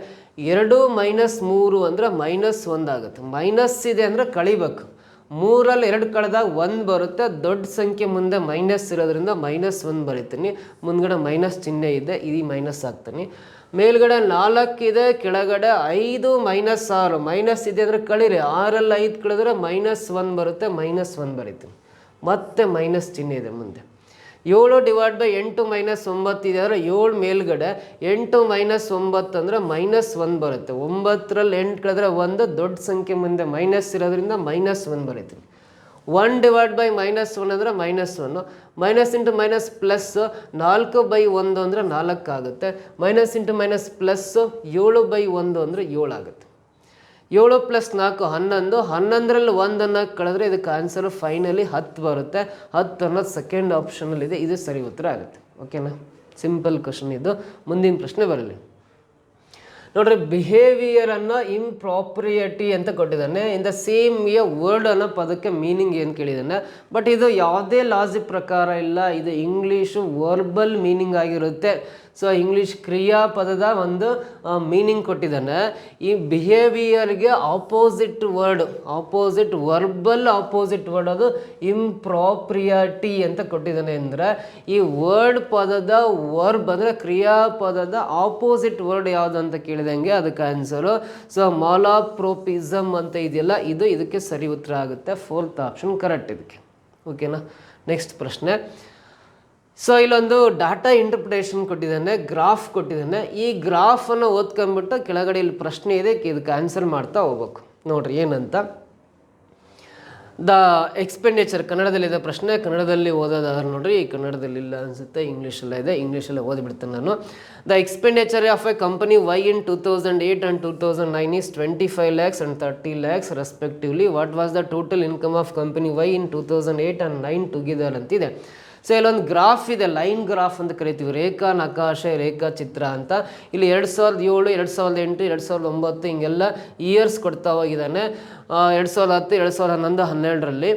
2 ಮೈನಸ್ 3 ಅಂದರೆ -1 ಆಗುತ್ತೆ. ಮೈನಸ್ ಇದೆ ಅಂದರೆ ಕಳಿಬೇಕು, 3ರಲ್ಲಿ 2 ಕಳೆದಾಗ 1 ಬರುತ್ತೆ. ದೊಡ್ಡ ಸಂಖ್ಯೆ ಮುಂದೆ ಮೈನಸ್ ಇರೋದ್ರಿಂದ -1 ಬರೀತೀನಿ, ಮುಂದ್ಗಡೆ ಮೈನಸ್ ಚಿಹ್ನೆ ಇದೆ, ಇದು ಮೈನಸ್ ಹಾಕ್ತೀನಿ. ಮೇಲ್ಗಡೆ 4 ಇದೆ, ಕೆಳಗಡೆ 5 ಮೈನಸ್ 6, ಮೈನಸ್ ಇದೆ ಅಂದರೆ ಕಳೀರಿ, 6ರಲ್ಲಿ 5 ಕಳೆದ್ರೆ -1 ಬರುತ್ತೆ, -1 ಬರೀತೀನಿ. ಮತ್ತೆ ಮೈನಸ್ ಚಿಹ್ನೆ ಇದೆ ಮುಂದೆ. 7 ಡಿವೈಡ್ ಬೈ 8 ಮೈನಸ್ 9 ಇದೆ ಅಂದರೆ 7 ಮೇಲ್ಗಡೆ 8 ಮೈನಸ್ 9 ಅಂದರೆ -1 ಬರುತ್ತೆ. 9ರಲ್ಲಿ 8 ಕಳೆದ್ರೆ 1, ದೊಡ್ಡ ಸಂಖ್ಯೆ ಮುಂದೆ ಮೈನಸ್ ಇರೋದ್ರಿಂದ -1 ಬರೀತೀನಿ. 1 ಡಿವೈಡ್ ಬೈ -1 ಅಂದರೆ -1, ಮೈನಸ್ ಇಂಟು ಮೈನಸ್ ಪ್ಲಸ್ 4/1 ಅಂದರೆ 4 ಆಗುತ್ತೆ, ಮೈನಸ್ ಇಂಟು ಮೈನಸ್ ಪ್ಲಸ್ 7/1 ಅಂದರೆ 7 ಆಗುತ್ತೆ. 7 + 4 11, 11ರಲ್ಲಿ 1 ಕಳೆದ್ರೆ ಇದಕ್ಕೆ ಆನ್ಸರ್ ಫೈನಲಿ 10 ಬರುತ್ತೆ. 10 ಅನ್ನೋದು ಸೆಕೆಂಡ್ ಆಪ್ಷನಲ್ಲಿದೆ, ಇದು ಸರಿ ಉತ್ತರ ಆಗುತ್ತೆ. ಓಕೆನಾ, ಸಿಂಪಲ್ ಕ್ವಶನ್ ಇದು. ಮುಂದಿನ ಪ್ರಶ್ನೆ ಬರಲಿ ನೋಡ್ರಿ. ಬಿಹೇವಿಯರನ್ನು ಇಂಪ್ರಾಪ್ರಿಯಟಿ ಅಂತ ಕೊಟ್ಟಿದ್ದಾನೆ. ಇನ್ ದ ಸೇಮ್ ವರ್ಡ್ ಅನ್ನೋ ಪದಕ್ಕೆ ಮೀನಿಂಗ್ ಏನು ಕೇಳಿದ್ದಾನೆ. ಬಟ್ ಇದು ಯಾವುದೇ ಲಾಜಿಕ್ ಪ್ರಕಾರ ಇಲ್ಲ, ಇದು ಇಂಗ್ಲೀಷು ವರ್ಬಲ್ ಮೀನಿಂಗ್ ಆಗಿರುತ್ತೆ. ಸೊ ಇಂಗ್ಲೀಷ್ ಕ್ರಿಯಾಪದದ ಒಂದು ಮೀನಿಂಗ್ ಕೊಟ್ಟಿದ್ದಾನೆ. ಈ ಬಿಹೇವಿಯರ್ಗೆ opposite word, opposite verbal opposite word ಅದು ಇಂಪ್ರಾಪ್ರಿಯಟಿ ಅಂತ ಕೊಟ್ಟಿದ್ದಾನೆ. ಅಂದರೆ ಈ ವರ್ಡ್ ಪದದ ವರ್ಬ್ ಅಂದರೆ ಕ್ರಿಯಾಪದದ ಆಪೋಸಿಟ್ ವರ್ಡ್ ಯಾವುದು ಅಂತ ಕೇಳಿದಂಗೆ ಅದಕ್ಕೆ ಆನ್ಸರು ಸೊ ಮಾಲಾಪ್ರೋಪಿಸಮ್ ಅಂತ ಇದೆಯಲ್ಲ, ಇದು ಇದಕ್ಕೆ ಸರಿ ಉತ್ತರ ಆಗುತ್ತೆ. 4th ಆಪ್ಷನ್ ಕರೆಕ್ಟ್ ಇದಕ್ಕೆ. ಓಕೆನಾ, ನೆಕ್ಸ್ಟ್ ಪ್ರಶ್ನೆ. ಸೊ ಇಲ್ಲೊಂದು ಡಾಟಾ ಇಂಟರ್ಪ್ರಿಟೇಷನ್ ಕೊಟ್ಟಿದ್ದಾನೆ, ಗ್ರಾಫ್ ಕೊಟ್ಟಿದ್ದಾನೆ. ಈ ಗ್ರಾಫನ್ನು ಓದ್ಕೊಂಡ್ಬಿಟ್ಟು ಕೆಳಗಡೆ ಇಲ್ಲಿ ಪ್ರಶ್ನೆ ಇದೆ, ಇದಕ್ಕೆ ಆನ್ಸರ್ ಮಾಡ್ತಾ ಹೋಗ್ಬೇಕು. ನೋಡ್ರಿ ಏನಂತ. ದ ಎಕ್ಸ್ಪೆಂಡಿಚರ್ ಕನ್ನಡದಲ್ಲಿದೆ ಪ್ರಶ್ನೆ, ಕನ್ನಡದಲ್ಲಿ ಓದೋದಾದ್ರೆ ನೋಡ್ರಿ, ಕನ್ನಡದಲ್ಲಿ ಇಲ್ಲ ಅನಿಸುತ್ತೆ, ಇಂಗ್ಲೀಷಲ್ಲೇ ಇದೆ, ಇಂಗ್ಲೀಷಲ್ಲೇ ಓದಿಬಿಡ್ತೇನೆ ನಾನು. The expenditure of a company Y in 2008 and 2009 is 25 lakhs and 30 lakhs respectively. What was the total income of company Y in 2008 and 9 together ಅಂತಿದೆ. ಸೊ ಇಲ್ಲೊಂದು ಗ್ರಾಫ್ ಇದೆ, ಲೈನ್ ಗ್ರಾಫ್ ಅಂತ ಕರಿತೀವಿ, ರೇಖಾ ನಕಾಶೆ, ರೇಖಾ ಚಿತ್ರ ಅಂತ. ಇಲ್ಲಿ 2007, 2008, 2009 ಹಿಂಗೆಲ್ಲ ಇಯರ್ಸ್ ಕೊಡ್ತಾ ಹೋಗಿದ್ದಾನೆ. 2010, 2011, 12ರಲ್ಲಿ.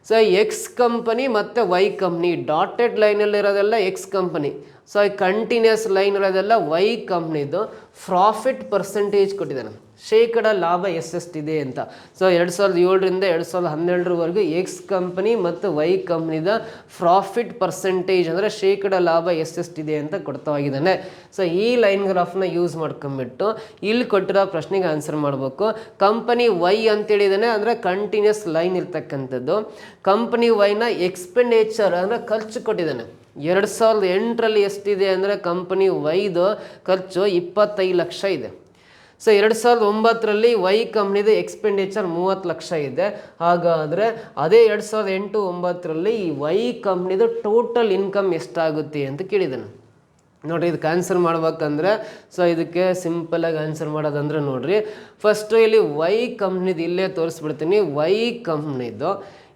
ಸೊ ಎಕ್ಸ್ ಕಂಪನಿ ಮತ್ತು ವೈ ಕಂಪ್ನಿ, ಡಾಟೆಡ್ ಲೈನಲ್ಲಿರೋದೆಲ್ಲ ಎಕ್ಸ್ ಕಂಪನಿ. ಸೊ ಈ ಕಂಟಿನ್ಯೂಸ್ ಲೈನ್ ಇರೋದೆಲ್ಲ ವೈ ಕಂಪ್ನಿದು. ಪ್ರಾಫಿಟ್ ಪರ್ಸೆಂಟೇಜ್ ಕೊಟ್ಟಿದ್ದಾನೆ, ಶೇಕಡ ಲಾಭ ಎಷ್ಟೆಷ್ಟಿದೆ ಅಂತ. ಸೊ 2007ರಿಂದ 2012ರವರೆಗೂ ಎಕ್ಸ್ ಕಂಪನಿ ಮತ್ತು ವೈ ಕಂಪ್ನಿದ ಪ್ರಾಫಿಟ್ ಪರ್ಸೆಂಟೇಜ್ ಅಂದರೆ ಶೇಕಡ ಲಾಭ ಎಷ್ಟೆಷ್ಟಿದೆ ಅಂತ ಕೊಡ್ತಾ ಹೋಗಿದ್ದಾನೆ. ಸೊ ಈ ಲೈನ್ ಗ್ರಾಫ್ನ ಯೂಸ್ ಮಾಡ್ಕೊಂಬಿಟ್ಟು ಇಲ್ಲಿ ಕೊಟ್ಟಿರೋ ಪ್ರಶ್ನೆಗೆ ಆನ್ಸರ್ ಮಾಡಬೇಕು. ಕಂಪನಿ ವೈ ಅಂತೇಳಿದ್ದಾನೆ ಅಂದರೆ ಕಂಟಿನ್ಯೂಸ್ ಲೈನ್ ಇರ್ತಕ್ಕಂಥದ್ದು. ಕಂಪನಿ ವೈನ ಎಕ್ಸ್ಪೆಂಡಿಚರ್ ಅಂದರೆ ಖರ್ಚು ಕೊಟ್ಟಿದ್ದಾನೆ. 2008ರಲ್ಲಿ ಎಷ್ಟಿದೆ ಅಂದರೆ ಕಂಪನಿ ವೈದು ಖರ್ಚು 25 ಲಕ್ಷ ಇದೆ. ಸೊ 2009ರಲ್ಲಿ ವೈ ಕಂಪ್ನಿದು ಎಕ್ಸ್ಪೆಂಡಿಚರ್ 30 ಲಕ್ಷ ಇದೆ. ಹಾಗಾದರೆ ಅದೇ 2008-09ರಲ್ಲಿ ಈ ವೈ ಕಂಪ್ನಿದು ಟೋಟಲ್ ಇನ್ಕಮ್ ಎಷ್ಟಾಗುತ್ತೆ ಅಂತ ಕೇಳಿದ್ದಾನೆ. ನೋಡಿರಿ, ಇದಕ್ಕೆ ಆನ್ಸರ್ ಮಾಡ್ಬೇಕಂದ್ರೆ ಸೊ ಇದಕ್ಕೆ ಸಿಂಪಲಾಗಿ ಆನ್ಸರ್ ಮಾಡೋದಂದ್ರೆ ನೋಡಿರಿ, ಫಸ್ಟು ಇಲ್ಲಿ ವೈ ಕಂಪ್ನಿದು ಇಲ್ಲೇ ತೋರಿಸ್ಬಿಡ್ತೀನಿ. ವೈ ಕಂಪ್ನಿದು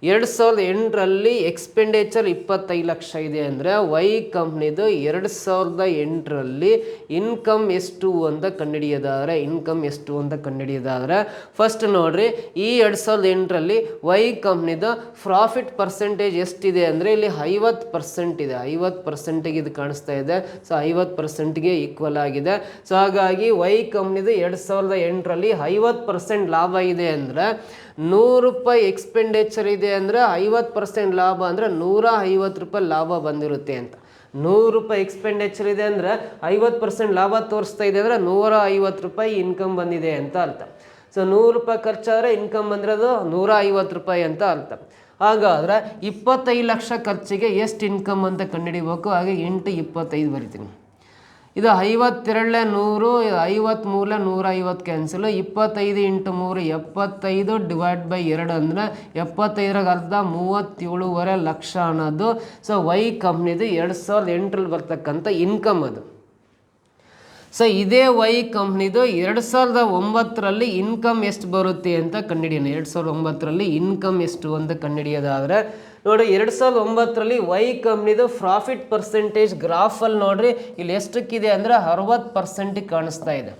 2008ರಲ್ಲಿ ಎಕ್ಸ್ಪೆಂಡಿಚರ್ 25 ಲಕ್ಷ ಇದೆ ಅಂದರೆ ವೈ ಕಂಪ್ನಿದು 2008ರಲ್ಲಿ ಇನ್ಕಮ್ ಎಷ್ಟು ಅಂತ ಕಂಡುಹಿಡಿಯೋದಾದರೆ, ಫಸ್ಟ್ ನೋಡ್ರಿ, ಈ 2008ರಲ್ಲಿ ವೈ ಕಂಪ್ನಿದು ಪ್ರಾಫಿಟ್ ಪರ್ಸೆಂಟೇಜ್ ಎಷ್ಟಿದೆ ಅಂದರೆ ಇಲ್ಲಿ 50% ಇದೆ. 50%ಗೆ ಇದು ಕಾಣಿಸ್ತಾ ಇದೆ. ಸೊ 50%ಗೆ ಈಕ್ವಲ್ ಆಗಿದೆ. ಸೊ ಹಾಗಾಗಿ ವೈ ಕಂಪ್ನಿದು 2008ರಲ್ಲಿ 50% ಲಾಭ ಇದೆ ಅಂದರೆ 100 ರೂಪಾಯಿ ಎಕ್ಸ್ಪೆಂಡಿಚರ್ ಇದೆ ಅಂದರೆ 50% ಲಾಭ ಅಂದರೆ 150 ರೂಪಾಯಿ ಲಾಭ ಬಂದಿರುತ್ತೆ ಅಂತ. 100 ರೂಪಾಯಿ ಎಕ್ಸ್ಪೆಂಡಿಚರ್ ಇದೆ ಅಂದರೆ 50% ಲಾಭ ತೋರಿಸ್ತಾ ಇದೆ ಅಂದರೆ 150 ರೂಪಾಯಿ ಇನ್ಕಮ್ ಬಂದಿದೆ ಅಂತ ಅರ್ಥ. ಸೊ 100 ರೂಪಾಯಿ ಖರ್ಚಾದರೆ ಇನ್ಕಮ್ ಬಂದಿರೋದು 150 ರೂಪಾಯಿ ಅಂತ ಅರ್ಥ. ಹಾಗಾದರೆ 25 ಲಕ್ಷ ಖರ್ಚಿಗೆ ಎಷ್ಟು ಇನ್ಕಮ್ ಅಂತ ಕಂಡುಹಿಡಿಬೇಕು. ಹಾಗೆ 8 25 ಬರಿತೀನಿ. ಇದು 52 100, 53 150 ಕ್ಯಾನ್ಸಲು. 25 × 3 75 ಡಿವೈಡ್ ಬೈ 2 ಅಂದರೆ 75ರ ಅರ್ಧ 37.5 ಲಕ್ಷ ಅನ್ನೋದು ಸೊ ವೈ ಕಂಪ್ನಿದು 2008ರಲ್ಲಿ ಬರ್ತಕ್ಕಂಥ ಇನ್ಕಮ್ ಅದು. ಸೊ ಇದೇ ವೈ ಕಂಪ್ನಿದು 2009ರಲ್ಲಿ ಇನ್ಕಮ್ ಎಷ್ಟು ಬರುತ್ತೆ ಅಂತ ಕಂಡುಹಿಡಿಯೋಣ. 2009ರಲ್ಲಿ ಇನ್ಕಮ್ ಎಷ್ಟು ಅಂತ ಕಂಡುಹಿಡಿಯೋದಾದರೆ ನೋಡಿ, 2009ರಲ್ಲಿ ವೈ ಕಂಪ್ನಿದು ಪ್ರಾಫಿಟ್ ಪರ್ಸೆಂಟೇಜ್ ಗ್ರಾಫಲ್ಲಿ ನೋಡ್ರಿ, ಇಲ್ಲಿ ಎಷ್ಟಕ್ಕಿದೆ ಅಂದರೆ 60% ಕಾಣಿಸ್ತಾ ಇದೆ.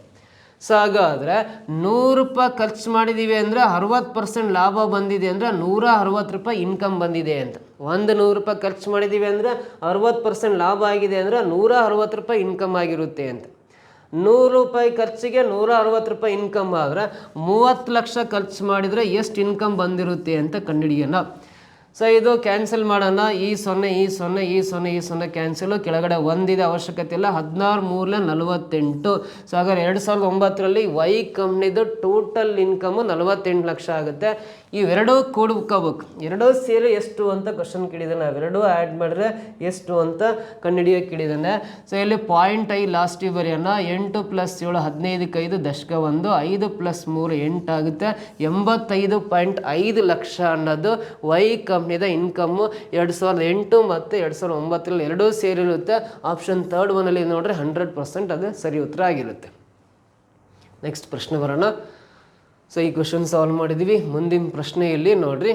ಸೊ ಹಾಗಾದರೆ 100 ರೂಪಾಯಿ ಖರ್ಚು ಮಾಡಿದ್ದೀವಿ ಅಂದರೆ 60% ಲಾಭ ಬಂದಿದೆ ಅಂದರೆ 160 ರೂಪಾಯಿ ಇನ್ಕಮ್ ಬಂದಿದೆ ಅಂತ. 100 ರೂಪಾಯಿ ಖರ್ಚು ಮಾಡಿದ್ದೀವಿ ಅಂದರೆ 60% ಲಾಭ ಆಗಿದೆ ಅಂದರೆ 160 ರೂಪಾಯಿ ಇನ್ಕಮ್ ಆಗಿರುತ್ತೆ ಅಂತ. 100 ರೂಪಾಯಿ ಖರ್ಚಿಗೆ 160 ರೂಪಾಯಿ ಇನ್ಕಮ್ ಆದರೆ 30 ಲಕ್ಷ ಖರ್ಚು ಮಾಡಿದರೆ ಎಷ್ಟು ಇನ್ಕಮ್ ಬಂದಿರುತ್ತೆ ಅಂತ ಕಂಡುಹಿಡಿಯೋಣ. ಸೊ ಇದು ಕ್ಯಾನ್ಸಲ್ ಮಾಡೋಣ. ಈ 0 ಕ್ಯಾನ್ಸಲು, ಕೆಳಗಡೆ ಒಂದಿದೆ ಅವಶ್ಯಕತೆ ಇಲ್ಲ. 16 3 48. ಸೊ ಹಾಗಾದ್ರೆ 2009ರಲ್ಲಿ ವೈ ಕಂಪ್ನಿದು ಟೋಟಲ್ ಇನ್ಕಮು 48 ಲಕ್ಷ ಆಗುತ್ತೆ. ಇವೆರಡೂ ಕೂಡ್ಕೋಬೇಕು, ಎರಡೂ ಸೇರಿ ಎಷ್ಟು ಅಂತ ಕ್ವಶನ್ ಕೇಳಿದ್ದಾನೆ. ಅವೆರಡೂ ಆ್ಯಡ್ ಮಾಡಿದ್ರೆ ಎಷ್ಟು ಅಂತ ಕಂಡುಹಿಡಿಯೋಕೆ ಕೇಳಿದ್ದಾನೆ. ಸೊ ಇಲ್ಲಿ ಪಾಯಿಂಟ್ ಲಾಸ್ಟಿಗೆ ಬರೆಯೋಣ. 8 + 7 15ಕ್ಕೆ 5 ದಶಕ 1, 5 + 3 8 ಆಗುತ್ತೆ. 85.5 ಲಕ್ಷ ಅನ್ನೋದು ವೈ ಕಂಪ್ನಿದ ಇನ್ಕಮ್ಮು 2008 ಮತ್ತು 2009ರಲ್ಲಿ ಎರಡೂ ಸೇರಿರುತ್ತೆ. ಆಪ್ಷನ್ 3 ಒನ್ನಲ್ಲಿ ನೋಡ್ರೆ 100% ಅದು ಸರಿ ಉತ್ತರ ಆಗಿರುತ್ತೆ. ನೆಕ್ಸ್ಟ್ ಪ್ರಶ್ನೆ ಬರೋಣ. ಸೊ ಈ ಕ್ವಶನ್ ಸಾಲ್ವ್ ಮಾಡಿದ್ದೀವಿ. ಮುಂದಿನ ಪ್ರಶ್ನೆಯಲ್ಲಿ ನೋಡ್ರಿ,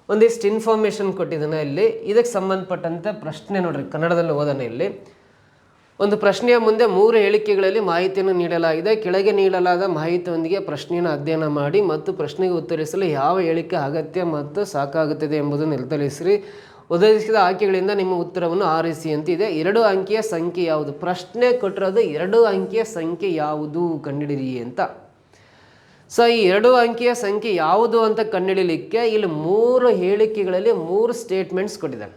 ಒಂದಿಷ್ಟು ಇನ್ಫಾರ್ಮೇಷನ್ ಕೊಟ್ಟಿದ್ದಾನೆ ಇಲ್ಲಿ. ಇದಕ್ಕೆ ಸಂಬಂಧಪಟ್ಟಂತೆ ಪ್ರಶ್ನೆ ನೋಡ್ರಿ, ಕನ್ನಡದಲ್ಲಿ ಓದೋಣ. ಇಲ್ಲಿ ಒಂದು ಪ್ರಶ್ನೆಯ ಮುಂದೆ 3 ಹೇಳಿಕೆಗಳಲ್ಲಿ ಮಾಹಿತಿಯನ್ನು ನೀಡಲಾಗಿದೆ. ಕೆಳಗೆ ನೀಡಲಾದ ಮಾಹಿತಿಯೊಂದಿಗೆ ಪ್ರಶ್ನೆಯನ್ನು ಅಧ್ಯಯನ ಮಾಡಿ ಮತ್ತು ಪ್ರಶ್ನೆಗೆ ಉತ್ತರಿಸಲು ಯಾವ ಹೇಳಿಕೆ ಅಗತ್ಯ ಮತ್ತು ಸಾಕಾಗುತ್ತದೆ ಎಂಬುದನ್ನು ನಿರ್ಧರಿಸಿರಿ. ಒದಗಿಸಿದ ಆಯ್ಕೆಗಳಿಂದ ನಿಮ್ಮ ಉತ್ತರವನ್ನು ಆರಿಸಿ ಅಂತಿದೆ. 2 ಅಂಕಿಯ ಸಂಖ್ಯೆ ಯಾವುದು? ಪ್ರಶ್ನೆ ಕೊಟ್ಟಿರೋದು 2 ಅಂಕಿಯ ಸಂಖ್ಯೆ ಯಾವುದು ಕಂಡುಹಿಡಿಯಿರಿ ಅಂತ. ಸೊ ಈ 2 ಅಂಕಿಯ ಸಂಖ್ಯೆ ಯಾವುದು ಅಂತ ಕಂಡುಹಿಡಿಯಲಿಕ್ಕೆ ಇಲ್ಲಿ 3 ಹೇಳಿಕೆಗಳಲ್ಲಿ 3 ಸ್ಟೇಟ್ಮೆಂಟ್ಸ್ ಕೊಟ್ಟಿದ್ದಾನೆ.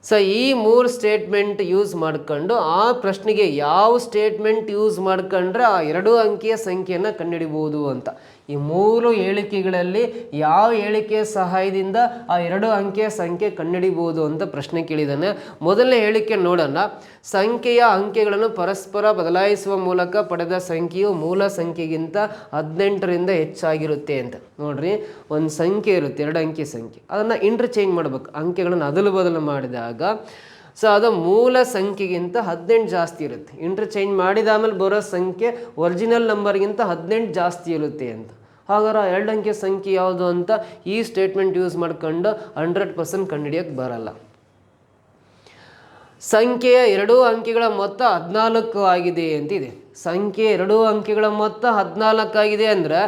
ಸೊ ಈ 3 ಸ್ಟೇಟ್ಮೆಂಟ್ ಯೂಸ್ ಮಾಡ್ಕೊಂಡು ಆ ಪ್ರಶ್ನೆಗೆ ಯಾವ ಸ್ಟೇಟ್ಮೆಂಟ್ ಯೂಸ್ ಮಾಡ್ಕೊಂಡ್ರೆ ಆ 2 ಅಂಕಿಯ ಸಂಖ್ಯೆಯನ್ನು ಕಂಡುಹಿಡಿಬೋದು ಅಂತ. ಈ 3 ಹೇಳಿಕೆಗಳಲ್ಲಿ ಯಾವ ಹೇಳಿಕೆಯ ಸಹಾಯದಿಂದ ಆ 2 ಅಂಕಿಯ ಸಂಖ್ಯೆ ಕಂಡುಹಿಡಿಬೋದು ಅಂತ ಪ್ರಶ್ನೆ ಕೇಳಿದ್ದಾನೆ. ಮೊದಲನೇ ಹೇಳಿಕೆ ನೋಡೋಣ. ಸಂಖ್ಯೆಯ ಅಂಕೆಗಳನ್ನು ಪರಸ್ಪರ ಬದಲಾಯಿಸುವ ಮೂಲಕ ಪಡೆದ ಸಂಖ್ಯೆಯು ಮೂಲ ಸಂಖ್ಯೆಗಿಂತ 18ರಿಂದ ಹೆಚ್ಚಾಗಿರುತ್ತೆ ಅಂತ. ನೋಡ್ರಿ, ಒಂದು ಸಂಖ್ಯೆ ಇರುತ್ತೆ, 2 ಅಂಕಿ ಸಂಖ್ಯೆ, ಅದನ್ನು ಇಂಟರ್ಚೇಂಜ್ ಮಾಡಬೇಕು. ಅಂಕೆಗಳನ್ನು ಅದಲು ಬದಲು ಮಾಡಿದಾಗ ಸೊ ಅದು ಮೂಲ ಸಂಖ್ಯೆಗಿಂತ 18 ಜಾಸ್ತಿ ಇರುತ್ತೆ. ಇಂಟರ್ಚೇಂಜ್ ಮಾಡಿದಾದ್ಮೇಲೆ ಬರೋ ಸಂಖ್ಯೆ ಒರಿಜಿನಲ್ ನಂಬರ್ಗಿಂತ 18 ಜಾಸ್ತಿ ಇರುತ್ತೆ ಅಂತ. ಹಾಗಾದ್ರೆ 2 ಅಂಕಿಯ ಸಂಖ್ಯೆ ಯಾವುದು ಅಂತ ಈ ಸ್ಟೇಟ್ಮೆಂಟ್ ಯೂಸ್ ಮಾಡ್ಕೊಂಡು 100% ಕಂಡುಹಿಡಿಯೋಕ್ಕೆ ಬರಲ್ಲ. ಸಂಖ್ಯೆಯ 2 ಅಂಕಿಗಳ ಮೊತ್ತ 14 ಆಗಿದೆ ಅಂತಿದೆ. ಸಂಖ್ಯೆ 2 ಅಂಕಿಗಳ ಮೊತ್ತ 14 ಆಗಿದೆ ಅಂದರೆ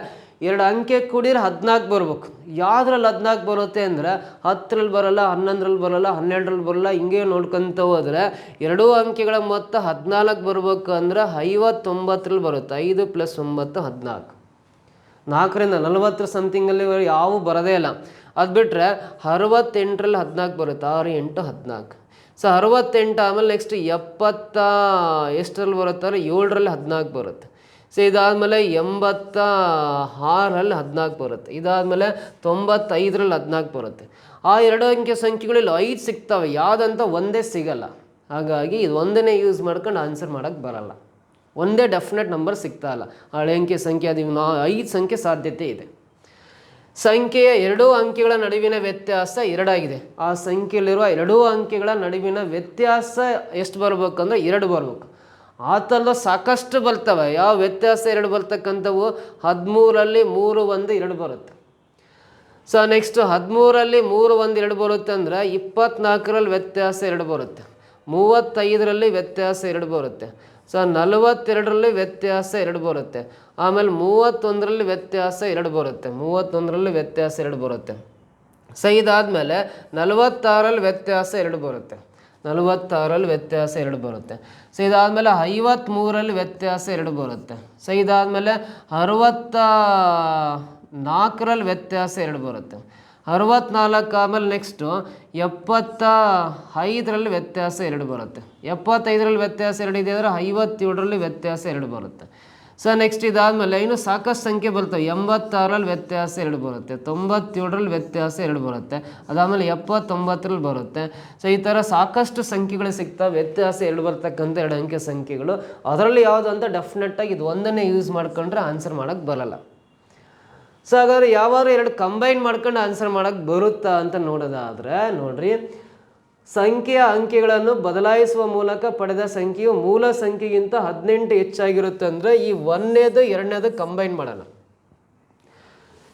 2 ಅಂಕೆ ಕೂಡಿದ್ರೆ 14 ಬರ್ಬೇಕು. ಯಾವುದ್ರಲ್ಲಿ 14 ಬರುತ್ತೆ ಅಂದರೆ 10ರಲ್ಲಿ ಬರೋಲ್ಲ, 11ರಲ್ಲಿ ಬರೋಲ್ಲ, 12ರಲ್ಲಿ ಬರೋಲ್ಲ. ಹಿಂಗೆ ನೋಡ್ಕೊತ ಹೋದರೆ 2 ಅಂಕೆಗಳ ಮೊತ್ತ 14 ಬರ್ಬೇಕು ಅಂದರೆ 59ರಲ್ಲಿ ಬರುತ್ತೆ. 5 + 9 14. 4ರಿಂದ 40 ಸಮಥಿಂಗಲ್ಲಿ ಯಾವ ಬರೋದೇ ಇಲ್ಲ. ಅದು ಬಿಟ್ಟರೆ 68ರಲ್ಲಿ 14 ಬರುತ್ತೆ. 6 8 14. ಸೊ 68 ಆಮೇಲೆ ನೆಕ್ಸ್ಟ್ 70 ಎಷ್ಟರಲ್ಲಿ ಬರುತ್ತೆ ಅಂದರೆ 7ರಲ್ಲಿ 14 ಬರುತ್ತೆ. ಸೊ ಇದಾದಮೇಲೆ 86ರಲ್ಲಿ 14 ಬರುತ್ತೆ. ಇದಾದಮೇಲೆ 95ರಲ್ಲಿ 14 ಬರುತ್ತೆ. ಆ 2 ಅಂಕೆ ಸಂಖ್ಯೆಗಳಲ್ಲಿ 5 ಸಿಗ್ತವೆ, ಯಾವುದಂತ ಒಂದೇ ಸಿಗಲ್ಲ. ಹಾಗಾಗಿ ಇದು ಒಂದನ್ನೇ ಯೂಸ್ ಮಾಡ್ಕೊಂಡು ಆನ್ಸರ್ ಮಾಡೋಕ್ಕೆ ಬರಲ್ಲ. ಒಂದೇ ಡೆಫಿನೆಟ್ ನಂಬರ್ ಸಿಗ್ತಾ ಇಲ್ಲ. ಹಳೆ ಅಂಕೆ ಸಂಖ್ಯೆ ಅದು 5 ಸಂಖ್ಯೆ ಸಾಧ್ಯತೆ ಇದೆ. ಸಂಖ್ಯೆಯ 2 ಅಂಕೆಗಳ ನಡುವಿನ ವ್ಯತ್ಯಾಸ 2 ಆಗಿದೆ. ಆ ಸಂಖ್ಯೆಯಲ್ಲಿರುವ 2 ಅಂಕೆಗಳ ನಡುವಿನ ವ್ಯತ್ಯಾಸ ಎಷ್ಟು ಬರ್ಬೇಕಂದ್ರೆ 2 ಬರ್ಬೇಕು. ಆ ಥರದ ಸಾಕಷ್ಟು ಬರ್ತವೆ. ಯಾವ ವ್ಯತ್ಯಾಸ 2 ಬರ್ತಕ್ಕಂಥವು? 13ರಲ್ಲಿ 3 1 2 ಬರುತ್ತೆ. ಸೊ ನೆಕ್ಸ್ಟ್ 13ರಲ್ಲಿ 3 1 2 ಬರುತ್ತೆ ಅಂದರೆ 24ರಲ್ಲಿ ವ್ಯತ್ಯಾಸ 2 ಬರುತ್ತೆ. 35ರಲ್ಲಿ ವ್ಯತ್ಯಾಸ 2 ಬರುತ್ತೆ. ಸೊ 42ರಲ್ಲಿ ವ್ಯತ್ಯಾಸ 2 ಬರುತ್ತೆ. ಆಮೇಲೆ 31ರಲ್ಲಿ ವ್ಯತ್ಯಾಸ 2 ಬರುತ್ತೆ. 31ರಲ್ಲಿ ವ್ಯತ್ಯಾಸ 2 ಬರುತ್ತೆ. ಸೊ ಇದಾದಮೇಲೆ 46ರಲ್ಲಿ ವ್ಯತ್ಯಾಸ 2 ಬರುತ್ತೆ. 46ರಲ್ಲಿ ವ್ಯತ್ಯಾಸ 2 ಬರುತ್ತೆ. ಸೊ ಇದಾದಮೇಲೆ 53ರಲ್ಲಿ ವ್ಯತ್ಯಾಸ 2 ಬರುತ್ತೆ. ಸೊ ಇದಾದಮೇಲೆ 64ರಲ್ಲಿ ವ್ಯತ್ಯಾಸ 2 ಬರುತ್ತೆ. 64 ಆಮೇಲೆ ನೆಕ್ಸ್ಟು 75ರಲ್ಲಿ ವ್ಯತ್ಯಾಸ 2 ಬರುತ್ತೆ. 75ರಲ್ಲಿ ವ್ಯತ್ಯಾಸ 2 ಇದೆ ಅಂದರೆ 57ರಲ್ಲಿ ವ್ಯತ್ಯಾಸ 2 ಬರುತ್ತೆ. ಸೊ ನೆಕ್ಸ್ಟ್ ಇದಾದಮೇಲೆ ಇನ್ನು ಸಾಕಷ್ಟು ಸಂಖ್ಯೆ ಬರ್ತವೆ. 86ರಲ್ಲಿ ವ್ಯತ್ಯಾಸ 2 ಬರುತ್ತೆ. 97ರಲ್ಲಿ ವ್ಯತ್ಯಾಸ 2 ಬರುತ್ತೆ. ಅದಾದಮೇಲೆ 79ರಲ್ಲಿ ಬರುತ್ತೆ. ಸೊ ಈ ಥರ ಸಾಕಷ್ಟು ಸಂಖ್ಯೆಗಳು ಸಿಗ್ತವೆ, ವ್ಯತ್ಯಾಸ 2 ಬರ್ತಕ್ಕಂಥ 2 ಅಂಕೆ ಸಂಖ್ಯೆಗಳು. ಅದರಲ್ಲಿ ಯಾವುದು ಅಂತ ಡೆಫಿನೆಟ್ಟಾಗಿ ಇದು ಒಂದನ್ನೇ ಯೂಸ್ ಮಾಡ್ಕೊಂಡ್ರೆ ಆನ್ಸರ್ ಮಾಡೋಕ್ಕೆ ಬರಲ್ಲ. ಸೊ ಹಾಗಾದ್ರೆ ಯಾವಾರು 2 ಕಂಬೈನ್ ಮಾಡ್ಕೊಂಡು ಆನ್ಸರ್ ಮಾಡೋಕ್ಕೆ ಬರುತ್ತಾ ಅಂತ ನೋಡೋದಾದರೆ ನೋಡ್ರಿ, ಸಂಖ್ಯೆಯ ಅಂಕೆಗಳನ್ನು ಬದಲಾಯಿಸುವ ಮೂಲಕ ಪಡೆದ ಸಂಖ್ಯೆಯು ಮೂಲ ಸಂಖ್ಯೆಗಿಂತ 18 ಹೆಚ್ಚಾಗಿರುತ್ತೆ ಅಂದರೆ ಈ 1ನೇದು 2ನೇದು ಕಂಬೈನ್ ಮಾಡೋಣ.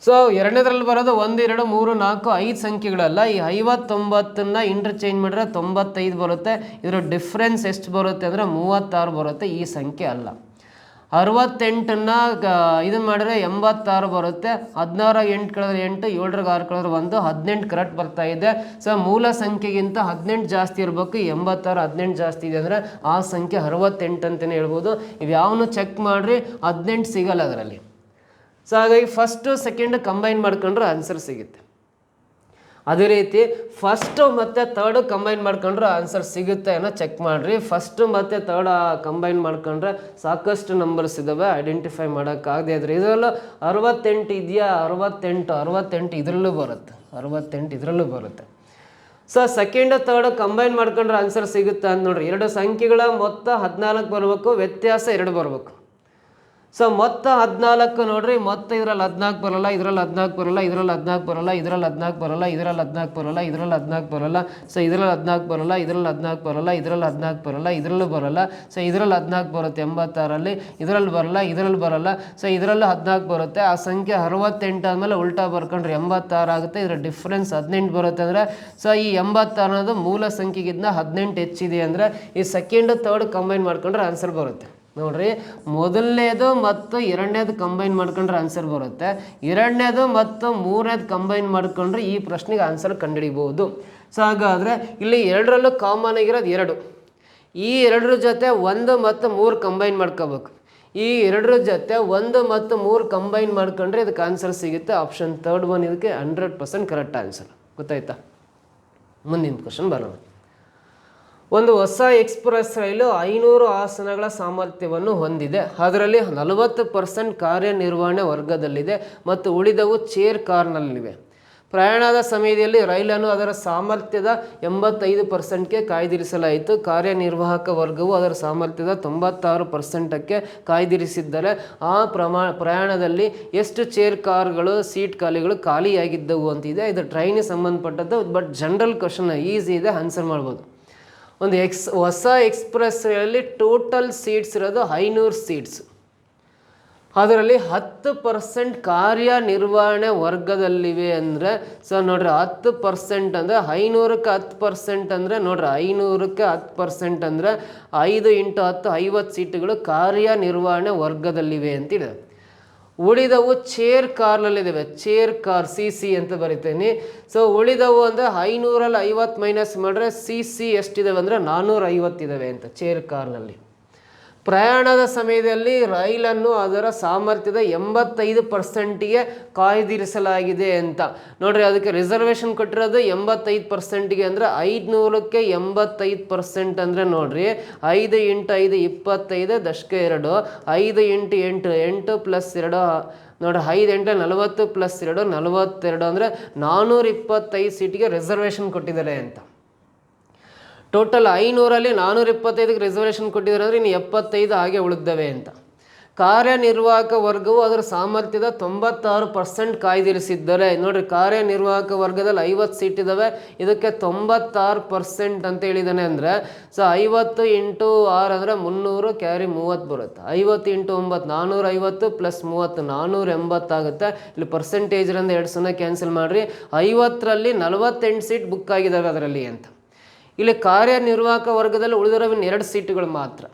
ಸೊ 2ನೇದ್ರಲ್ಲಿ ಬರೋದು 1 2 3 4 5 ಸಂಖ್ಯೆಗಳಲ್ಲ. ಈ 59ನ್ನ ಇಂಟರ್ಚೇಂಜ್ ಮಾಡಿದ್ರೆ 95 ಬರುತ್ತೆ. ಇದರ ಡಿಫ್ರೆನ್ಸ್ ಎಷ್ಟು ಬರುತ್ತೆ ಅಂದರೆ 36 ಬರುತ್ತೆ. ಈ ಸಂಖ್ಯೆ ಅಲ್ಲ. 68ನ್ನ ಇದನ್ನು ಮಾಡಿದ್ರೆ 86 ಬರುತ್ತೆ. 16 8 ಕಳೆದ್ರೆ 8, 7 6 ಕಳೆದ್ರೆ 1, 18 ಕರೆಕ್ಟ್ ಬರ್ತಾ ಇದೆ. ಸೊ ಮೂಲ ಸಂಖ್ಯೆಗಿಂತ 18 ಜಾಸ್ತಿ ಇರಬೇಕು. 86 18 ಜಾಸ್ತಿ ಇದೆ ಅಂದರೆ ಆ ಸಂಖ್ಯೆ 68 ಅಂತಲೇ ಹೇಳ್ಬೋದು. ಇವ್ಯಾವನು ಚೆಕ್ ಮಾಡಿರಿ 18 ಸಿಗಲ್ಲ ಅದರಲ್ಲಿ. ಸೊ ಹಾಗಾಗಿ ಫಸ್ಟು ಸೆಕೆಂಡ್ ಕಂಬೈನ್ ಮಾಡ್ಕೊಂಡ್ರೆ ಆನ್ಸರ್ ಸಿಗುತ್ತೆ. ಅದೇ ರೀತಿ ಫಸ್ಟು ಮತ್ತು ತರ್ಡು ಕಂಬೈನ್ ಮಾಡ್ಕೊಂಡ್ರೆ ಆನ್ಸರ್ ಸಿಗುತ್ತೆ ಅನ್ನೋ ಚೆಕ್ ಮಾಡಿರಿ. ಫಸ್ಟು ಮತ್ತು ತರ್ಡ್ ಕಂಬೈನ್ ಮಾಡ್ಕೊಂಡ್ರೆ ಸಾಕಷ್ಟು ನಂಬರ್ಸ್ ಇದ್ದಾವೆ, ಐಡೆಂಟಿಫೈ ಮಾಡೋಕ್ಕಾಗದೆ ಇದ್ರೆ ಇದರಲ್ಲೂ 68 ಇದೆಯಾ, 68 ಇದರಲ್ಲೂ ಬರುತ್ತೆ, 68 ಇದರಲ್ಲೂ ಬರುತ್ತೆ. ಸೊ ಸೆಕೆಂಡ್ ತರ್ಡ್ ಕಂಬೈನ್ ಮಾಡ್ಕೊಂಡ್ರೆ ಆನ್ಸರ್ ಸಿಗುತ್ತೆ ಅಂತ ನೋಡ್ರಿ. ಎರಡು ಸಂಖ್ಯೆಗಳ ಮೊತ್ತ 14 ಬರಬೇಕು, ವ್ಯತ್ಯಾಸ 2 ಬರಬೇಕು. ಸೊ ಮೊತ್ತ 14 ನೋಡ್ರಿ, ಮೊತ್ತ ಇದರಲ್ಲಿ 14 ಬರೋಲ್ಲ, ಇದರಲ್ಲಿ 14 ಬರೋಲ್ಲ, ಇದರಲ್ಲಿ 14 ಬರೋಲ್ಲ, ಇದರಲ್ಲಿ 14 ಬರೋಲ್ಲ, ಇದರಲ್ಲಿ 14 ಬರೋಲ್ಲ, ಇದರಲ್ಲಿ 14 ಬರೋಲ್ಲ. ಸೊ ಇದರಲ್ಲಿ 14 ಬರೋಲ್ಲ, ಇದರಲ್ಲಿ 14 ಬರೋಲ್ಲ, ಇದರಲ್ಲಿ 14 ಬರೋಲ್ಲ, ಇದರಲ್ಲೂ ಬರೋಲ್ಲ. ಸೊ ಇದರಲ್ಲಿ 14 ಬರುತ್ತೆ 86ರಲ್ಲಿ, ಇದರಲ್ಲಿ ಬರೋಲ್ಲ, ಇದರಲ್ಲಿ ಬರೋಲ್ಲ. ಸೊ ಇದರಲ್ಲೂ 14 ಬರುತ್ತೆ. ಆ ಸಂಖ್ಯೆ 68 ಆದಮೇಲೆ ಉಲ್ಟಾ ಬರ್ಕೊಂಡ್ರೆ 86 ಆಗುತ್ತೆ. ಇದರ ಡಿಫ್ರೆನ್ಸ್ 18 ಬರುತ್ತೆ ಅಂದರೆ ಸೊ ಈ 86 ಅನ್ನೋದು ಮೂಲ ಸಂಖ್ಯೆಗಿಂತ 18 ಹೆಚ್ಚಿದೆ ಅಂದರೆ ಈ ಸೆಕೆಂಡ್ ತರ್ಡ್ ಕಂಬೈನ್ ಮಾಡ್ಕೊಂಡ್ರೆ ಆನ್ಸರ್ ಬರುತ್ತೆ. ನೋಡ್ರಿ, ಮೊದಲನೇದು ಮತ್ತು ಎರಡನೇದು ಕಂಬೈನ್ ಮಾಡ್ಕೊಂಡ್ರೆ ಆನ್ಸರ್ ಬರುತ್ತೆ. ಎರಡನೇದು ಮತ್ತು ಮೂರನೇದು ಕಂಬೈನ್ ಮಾಡ್ಕೊಂಡ್ರೆ ಈ ಪ್ರಶ್ನೆಗೆ ಆನ್ಸರ್ ಕಂಡುಹಿಡಿಬೋದು. ಸೊ ಹಾಗಾದರೆ ಇಲ್ಲಿ ಎರಡರಲ್ಲೂ ಕಾಮನ್ ಆಗಿರೋದು 2. ಈ ಎರಡರ ಜೊತೆ 1 ಮತ್ತು 3 ಕಂಬೈನ್ ಮಾಡ್ಕೋಬೇಕು. ಈ ಎರಡರ ಜೊತೆ 1 ಮತ್ತು 3 ಕಂಬೈನ್ ಮಾಡ್ಕೊಂಡ್ರೆ ಇದಕ್ಕೆ ಆನ್ಸರ್ ಸಿಗುತ್ತೆ. ಆಪ್ಷನ್ ತರ್ಡ್ ಒನ್ ಇದಕ್ಕೆ 100% ಕರೆಕ್ಟ್ ಆನ್ಸರ್. ಗೊತ್ತಾಯ್ತಾ? ಮುಂದಿನ ಕ್ವಶನ್ ಬರೋಣ. ಒಂದು ಹೊಸ ಎಕ್ಸ್ಪ್ರೆಸ್ ರೈಲು 500 ಆಸನಗಳ ಸಾಮರ್ಥ್ಯವನ್ನು ಹೊಂದಿದೆ. ಅದರಲ್ಲಿ 40% ಕಾರ್ಯನಿರ್ವಹಣೆ ವರ್ಗದಲ್ಲಿದೆ ಮತ್ತು ಉಳಿದವು ಚೇರ್ ಕಾರ್ನಲ್ಲಿವೆ. ಪ್ರಯಾಣದ ಸಮಯದಲ್ಲಿ ರೈಲನ್ನು ಅದರ ಸಾಮರ್ಥ್ಯದ 85%ಕ್ಕೆ ಕಾಯ್ದಿರಿಸಲಾಯಿತು. ಕಾರ್ಯನಿರ್ವಾಹಕ ವರ್ಗವು ಅದರ ಸಾಮರ್ಥ್ಯದ 96%ಕ್ಕೆ ಕಾಯ್ದಿರಿಸಿದ್ದರೆ ಆ ಪ್ರಯಾಣದಲ್ಲಿ ಎಷ್ಟು ಚೇರ್ ಕಾರ್ಗಳು, ಸೀಟ್ ಖಾಲಿಯಾಗಿದ್ದವು ಅಂತಿದೆ. ಇದು ಟ್ರೈನಿಗೆ ಸಂಬಂಧಪಟ್ಟದ್ದು, ಬಟ್ ಜನರಲ್ ಕ್ವಶನ್ ಈಸಿ ಇದೆ, ಆನ್ಸರ್ ಮಾಡ್ಬೋದು. ಒಂದು ಹೊಸ ಎಕ್ಸ್ಪ್ರೆಸ್ಸಲ್ಲಿ ಟೋಟಲ್ ಸೀಟ್ಸ್ ಇರೋದು 500 ಸೀಟ್ಸ್. ಅದರಲ್ಲಿ 10% ಕಾರ್ಯನಿರ್ವಹಣೆ ವರ್ಗದಲ್ಲಿವೆ ಅಂದರೆ ಸೊ ನೋಡ್ರಿ 10% ಅಂದರೆ 500ಕ್ಕೆ 10% ಅಂದರೆ ನೋಡ್ರಿ 500ಕ್ಕೆ 10% ಅಂದರೆ 5 × 10 50 ಸೀಟುಗಳು ಕಾರ್ಯನಿರ್ವಹಣೆ ವರ್ಗದಲ್ಲಿವೆ ಅಂತಿದೆ. ಉಳಿದವು ಚೇರ್ ಕಾರ್ನಲ್ಲಿದ್ದಾವೆ. ಚೇರ್ ಕಾರ್ CC ಅಂತ ಬರಿತೀನಿ. ಸೊ ಉಳಿದವು ಅಂದರೆ 500ರಲ್ಲಿ 50 ಮೈನಸ್ ಮಾಡಿದ್ರೆ CC ಎಷ್ಟಿದ್ದಾವೆ ಅಂದರೆ 450 ಇದ್ದಾವೆ ಅಂತ ಚೇರ್ ಕಾರ್ನಲ್ಲಿ. ಪ್ರಯಾಣದ ಸಮಯದಲ್ಲಿ ರೈಲನ್ನು ಅದರ ಸಾಮರ್ಥ್ಯದ 85%ಗೆ ಕಾಯ್ದಿರಿಸಲಾಗಿದೆ ಅಂತ ನೋಡ್ರಿ. ಅದಕ್ಕೆ ರಿಸರ್ವೇಷನ್ ಕೊಟ್ಟಿರೋದು 85%ಗೆ ಅಂದರೆ 500ಕ್ಕೆ 85% ಅಂದರೆ ನೋಡ್ರಿ 5 × 5 25 ದಶಕ 2, 5 × 8 8 + 2 ನೋಡ್ರಿ 5 × 40 + 2 42 ಅಂದರೆ 425 ಸೀಟಿಗೆ ರಿಸರ್ವೇಷನ್ ಕೊಟ್ಟಿದ್ದಾರೆ ಅಂತ. ಟೋಟಲ್ 500ರಲ್ಲಿ 425ಗೆ ರಿಸರ್ವೇಷನ್ ಕೊಟ್ಟಿದ್ದಾರೆ ಅಂದರೆ ಇನ್ನು 75 ಹಾಗೆ ಉಳಿದವೆ ಅಂತ. ಕಾರ್ಯನಿರ್ವಾಹಕ ವರ್ಗವು ಅದರ ಸಾಮರ್ಥ್ಯದ 96% ಕಾಯ್ದಿರಿಸಿದ್ದಾರೆ. ನೋಡ್ರಿ, ಕಾರ್ಯನಿರ್ವಾಹಕ ವರ್ಗದಲ್ಲಿ 50 ಸೀಟ್ ಇದ್ದಾವೆ, ಇದಕ್ಕೆ 96% ಅಂತ ಹೇಳಿದ್ದಾನೆ ಅಂದರೆ ಸೊ 50 × 6 ಅಂದರೆ 300 ಕ್ಯಾರಿ 30 ಬರುತ್ತೆ. 50 × 9 450 + 30 480 ಆಗುತ್ತೆ. ಇಲ್ಲಿ ಪರ್ಸೆಂಟೇಜ್ರಿಂದ 2 ಕ್ಯಾನ್ಸಲ್ ಮಾಡಿರಿ. 50ರಲ್ಲಿ 48 ಸೀಟ್ ಬುಕ್ ಆಗಿದ್ದಾವೆ ಅದರಲ್ಲಿ ಅಂತ. ಇಲ್ಲಿ ಕಾರ್ಯನಿರ್ವಾಹಕ ವರ್ಗದಲ್ಲಿ ಉಳಿದಿರೋವಿನ 2 ಸೀಟುಗಳು ಮಾತ್ರ.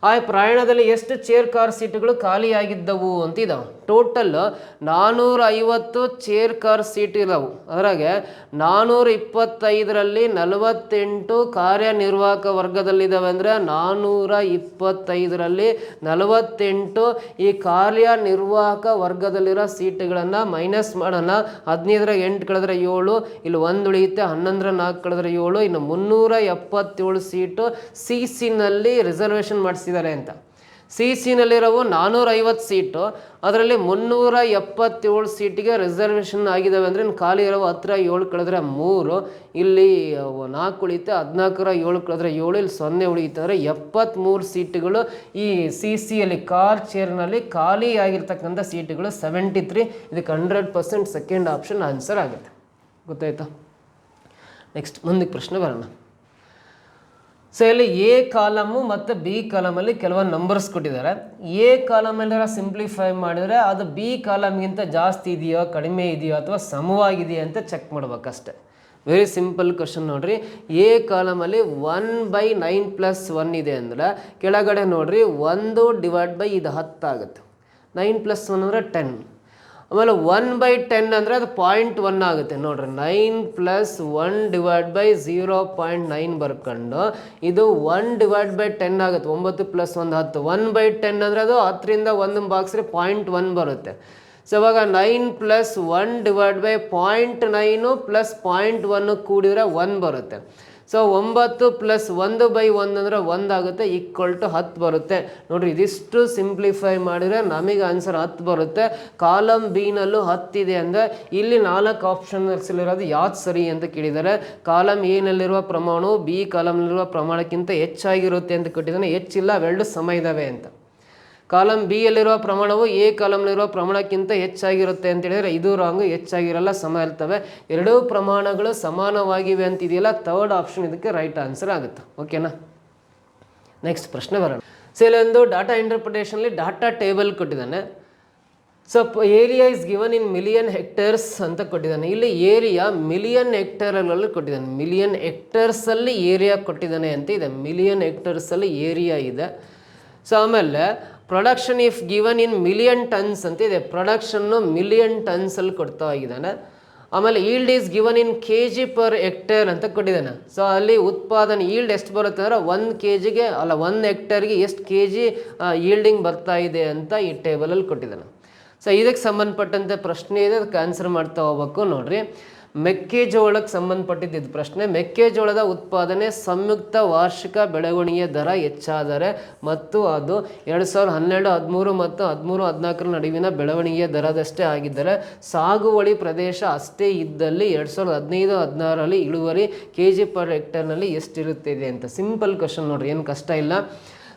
ಆ ಪ್ರಯಾಣದಲ್ಲಿ ಎಷ್ಟು ಚೇರ್ ಕಾರ್ ಸೀಟುಗಳು ಖಾಲಿಯಾಗಿದ್ದವು ಅಂತ ಇದಾವೆ. ಟೋಟಲ್ 450 ಚೇರ್ ಕಾರ್ ಸೀಟ್ ಇದಾವೆ. ಅದರಾಗೆ 425ರಲ್ಲಿ 48 ಕಾರ್ಯನಿರ್ವಾಹಕ ವರ್ಗದಲ್ಲಿದ್ದಾವೆ ಅಂದರೆ 425ರಲ್ಲಿ 48 ಈ ಕಾರ್ಯನಿರ್ವಾಹಕ ವರ್ಗದಲ್ಲಿರೋ ಸೀಟುಗಳನ್ನು ಮೈನಸ್ ಮಾಡೋಣ. 15ರಾಗ 8 ಕಳೆದ್ರೆ 7, ಇಲ್ಲಿ 1 ಉಳಿಯುತ್ತೆ. 11ರ 4 ಕಳೆದ್ರೆ 7, ಇನ್ನು 377 ಸೀಟು CCನಲ್ಲಿ ರಿಸರ್ವೇಷನ್ ಮಾಡಿಸಿದ್ದಾರೆ ಅಂತ. CCನಲ್ಲಿರೋವು 450 ಸೀಟು, ಅದರಲ್ಲಿ 377 ಸೀಟಿಗೆ ರಿಸರ್ವೇಷನ್ ಆಗಿದ್ದಾವೆ ಅಂದರೆ ಖಾಲಿ ಇರೋ 10 7 ಕಳೆದ್ರೆ 3, ಇಲ್ಲಿ 4 ಉಳಿಯುತ್ತೆ. 14ರ 7 ಕಳೆದ್ರೆ 7, ಇಲ್ಲಿ 0 ಉಳಿಯುತ್ತೆ. 73 ಸೀಟುಗಳು ಈ CCಯಲ್ಲಿ ಕಾರ್ ಚೇರ್ನಲ್ಲಿ ಖಾಲಿ ಆಗಿರ್ತಕ್ಕಂಥ ಸೀಟುಗಳು 73. ಇದಕ್ಕೆ 100% ಸೆಕೆಂಡ್ ಆಪ್ಷನ್ ಆನ್ಸರ್ ಆಗುತ್ತೆ. ಗೊತ್ತಾಯ್ತಾ? ನೆಕ್ಸ್ಟ್ ಮುಂದಕ್ಕೆ ಪ್ರಶ್ನೆ ಬರೋಣ. ಸೊ ಇಲ್ಲಿ A ಕಾಲಮು ಮತ್ತು B ಕಾಲಮಲ್ಲಿ ಕೆಲವೊಂದು ನಂಬರ್ಸ್ ಕೊಟ್ಟಿದ್ದಾರೆ. A ಕಾಲಮಲ್ಲಿ ಸಿಂಪ್ಲಿಫೈ ಮಾಡಿದರೆ ಅದು B ಕಾಲಮ್ಗಿಂತ ಜಾಸ್ತಿ ಇದೆಯೋ ಕಡಿಮೆ ಇದೆಯೋ ಅಥವಾ ಸಮವಾಗಿದೆಯೋ ಅಂತ ಚೆಕ್ ಮಾಡ್ಬೇಕಷ್ಟೆ. ವೆರಿ ಸಿಂಪಲ್ ಕ್ವಶನ್ ನೋಡ್ರಿ. ಎ ಕಾಲಮಲ್ಲಿ 1/9+1 ಇದೆ ಅಂದರೆ ಕೆಳಗಡೆ ನೋಡ್ರಿ 1/, ಇದು 10 ಆಗುತ್ತೆ. 9+1 ಅಂದರೆ 10. ಆಮೇಲೆ 1/10 ಅಂದರೆ ಅದು 0.1 ಆಗುತ್ತೆ ನೋಡ್ರಿ. 9+1/0.9 ಬರ್ಕೊಂಡು ಇದು 1/10 ಆಗುತ್ತೆ. 9+1 10. 1/10 ಅಂದರೆ ಅದು 10ರಿಂದ 1 ಬಾಗಿಸ್ರೆ 0.1 ಬರುತ್ತೆ. ಸೊ ಇವಾಗ 9+1/0.9 + 0.1 ಕೂಡಿದರೆ 1 ಬರುತ್ತೆ. ಸೊ 9 + 1/1 ಅಂದರೆ 1 ಆಗುತ್ತೆ, = 10 ಬರುತ್ತೆ ನೋಡಿರಿ. ಇದಿಷ್ಟು ಸಿಂಪ್ಲಿಫೈ ಮಾಡಿದರೆ ನಮಗೆ ಆನ್ಸರ್ 10 ಬರುತ್ತೆ. ಕಾಲಮ್ ಬಿನಲ್ಲೂ 10 ಇದೆ ಅಂದರೆ ಇಲ್ಲಿ 4 ಆಪ್ಷನ್ಸಲ್ಲಿರೋದು ಯಾವ್ದು ಸರಿ ಅಂತ ಕೇಳಿದ್ದಾರೆ. ಕಾಲಮ್ ಎನಲ್ಲಿರುವ ಪ್ರಮಾಣವು ಬಿ ಕಾಲಮ್ನಲ್ಲಿರುವ ಪ್ರಮಾಣಕ್ಕಿಂತ ಹೆಚ್ಚಾಗಿರುತ್ತೆ ಅಂತ ಕೊಟ್ಟಿದ್ದಾನೆ. ಹೆಚ್ಚಿಲ್ಲ, ಅವೆರಡು ಸಮ ಇದ್ದಾವೆ ಅಂತ. ಕಾಲಮ್ ಬಿ ಯಲ್ಲಿರುವ ಪ್ರಮಾಣವು ಎ ಕಾಲಮ್ನಲ್ಲಿರುವ ಪ್ರಮಾಣಕ್ಕಿಂತ ಹೆಚ್ಚಾಗಿರುತ್ತೆ ಅಂತ ಹೇಳಿದರೆ ಇದು ರಾಂಗು. ಹೆಚ್ಚಾಗಿರಲ್ಲ, ಸಮ ಇರ್ತವೆ. ಎರಡೂ ಪ್ರಮಾಣಗಳು ಸಮಾನವಾಗಿವೆ ಅಂತಿದೆಯಲ್ಲ, ಥರ್ಡ್ ಆಪ್ಷನ್ ಇದಕ್ಕೆ ರೈಟ್ ಆನ್ಸರ್ ಆಗುತ್ತೆ. ಓಕೆನಾ? ನೆಕ್ಸ್ಟ್ ಪ್ರಶ್ನೆ ಬರೋಣ. ಸೊ ಇಲ್ಲೊಂದು ಡಾಟಾ ಇಂಟರ್ಪ್ರಿಟೇಷನಲ್ಲಿ ಡಾಟಾ ಟೇಬಲ್ ಕೊಟ್ಟಿದ್ದಾನೆ. So area is given in million hectares ಅಂತ ಕೊಟ್ಟಿದ್ದಾನೆ. ಇಲ್ಲಿ ಏರಿಯಾ ಮಿಲಿಯನ್ ಹೆಕ್ಟೇರ್ಗಳಲ್ಲಿ ಕೊಟ್ಟಿದ್ದಾನೆ. ಮಿಲಿಯನ್ ಹೆಕ್ಟೇರ್ಸಲ್ಲಿ ಏರಿಯಾ ಕೊಟ್ಟಿದ್ದಾನೆ ಅಂತ ಇದೆ. ಮಿಲಿಯನ್ ಹೆಕ್ಟೇರ್ಸಲ್ಲಿ ಏರಿಯಾ ಇದೆ. ಸೊ ಆಮೇಲೆ production if given in million tons ಅಂತ ಇದೆ. ಪ್ರೊಡಕ್ಷನ್ನು ಮಿಲಿಯನ್ ಟನ್ಸಲ್ಲಿ ಕೊಡ್ತಾ ಇದ್ದಾನೆ. ಆಮೇಲೆ ಈಲ್ಡ್ ಈಸ್ ಗಿವನ್ ಇನ್ kg/ಹೆಕ್ಟೇರ್ ಅಂತ ಕೊಟ್ಟಿದ್ದಾನೆ. ಸೊ ಅಲ್ಲಿ ಉತ್ಪಾದನೆ ಈಲ್ಡ್ ಎಷ್ಟು ಬರುತ್ತೆ ಅಂದರೆ 1 kgಗೆ ಅಲ್ಲ 1 ಹೆಕ್ಟೇರ್ಗೆ ಎಷ್ಟು kg ಈಲ್ಡಿಂಗ್ ಬರ್ತಾ ಇದೆ ಅಂತ ಈ ಟೇಬಲಲ್ಲಿ ಕೊಟ್ಟಿದ್ದಾನೆ. ಸೊ ಇದಕ್ಕೆ ಸಂಬಂಧಪಟ್ಟಂತೆ ಪ್ರಶ್ನೆ ಇದೆ, ಅದಕ್ಕೆ ಆನ್ಸರ್ ಮಾಡ್ತಾ ಹೋಗ್ಬೇಕು ನೋಡ್ರಿ. ಮೆಕ್ಕೆಜೋಳಕ್ಕೆ ಸಂಬಂಧಪಟ್ಟಿದ್ದು ಪ್ರಶ್ನೆ. ಮೆಕ್ಕೆಜೋಳದ ಉತ್ಪಾದನೆ ಸಂಯುಕ್ತ ವಾರ್ಷಿಕ ಬೆಳವಣಿಗೆಯ ದರ ಹೆಚ್ಚಾದರೆ ಮತ್ತು ಅದು 2012, 13 ಮತ್ತು 13-14 ನಡುವಿನ ಬೆಳವಣಿಗೆಯ ದರದಷ್ಟೇ ಆಗಿದ್ದರೆ ಸಾಗುವಳಿ ಪ್ರದೇಶ ಅಷ್ಟೇ ಇದ್ದಲ್ಲಿ 2015-16ರಲ್ಲಿ ಇಳುವರಿ kg/ಹೆಕ್ಟೇರ್ನಲ್ಲಿ ಎಷ್ಟಿರುತ್ತದೆ ಅಂತ. ಸಿಂಪಲ್ ಕ್ವಶನ್ ನೋಡ್ರಿ, ಏನು ಕಷ್ಟ ಇಲ್ಲ.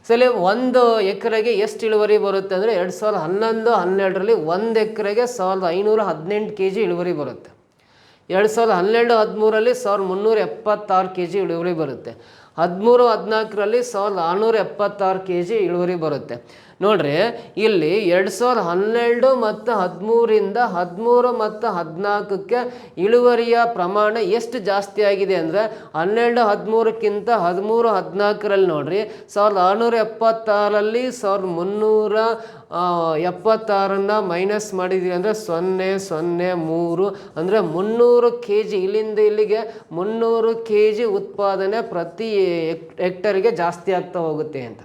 ಸರಿ, 1 ಎಕರೆಗೆ ಎಷ್ಟು ಇಳುವರಿ ಬರುತ್ತೆ ಅಂದರೆ 2011-12ರಲ್ಲಿ 1 ಎಕರೆಗೆ 1518 kg ಇಳುವರಿ ಬರುತ್ತೆ. 2012-13ರಲ್ಲಿ 1376 kg ಇಳುವರಿ ಬರುತ್ತೆ. 13-14ರಲ್ಲಿ 1676 kg ಇಳುವರಿ ಬರುತ್ತೆ. ನೋಡ್ರಿ, ಇಲ್ಲಿ 2012 ಮತ್ತು 13ರಿಂದ 13 ಮತ್ತು 14ಕ್ಕೆ ಇಳುವರಿಯ ಪ್ರಮಾಣ ಎಷ್ಟು ಜಾಸ್ತಿ ಆಗಿದೆ ಅಂದರೆ 12-13ಕ್ಕಿಂತ 13-14ರಲ್ಲಿ ನೋಡ್ರಿ 1676ರಲ್ಲಿ 1376ನ್ನ ಮೈನಸ್ ಮಾಡಿದ್ದೀವಿ ಅಂದರೆ 0.03 ಅಂದರೆ 300 kg. ಇಲ್ಲಿಂದ ಇಲ್ಲಿಗೆ 300 kg ಉತ್ಪಾದನೆ ಪ್ರತಿ ಹೆಕ್ಟರ್ಗೆ ಜಾಸ್ತಿ ಆಗ್ತಾ ಹೋಗುತ್ತೆ ಅಂತ.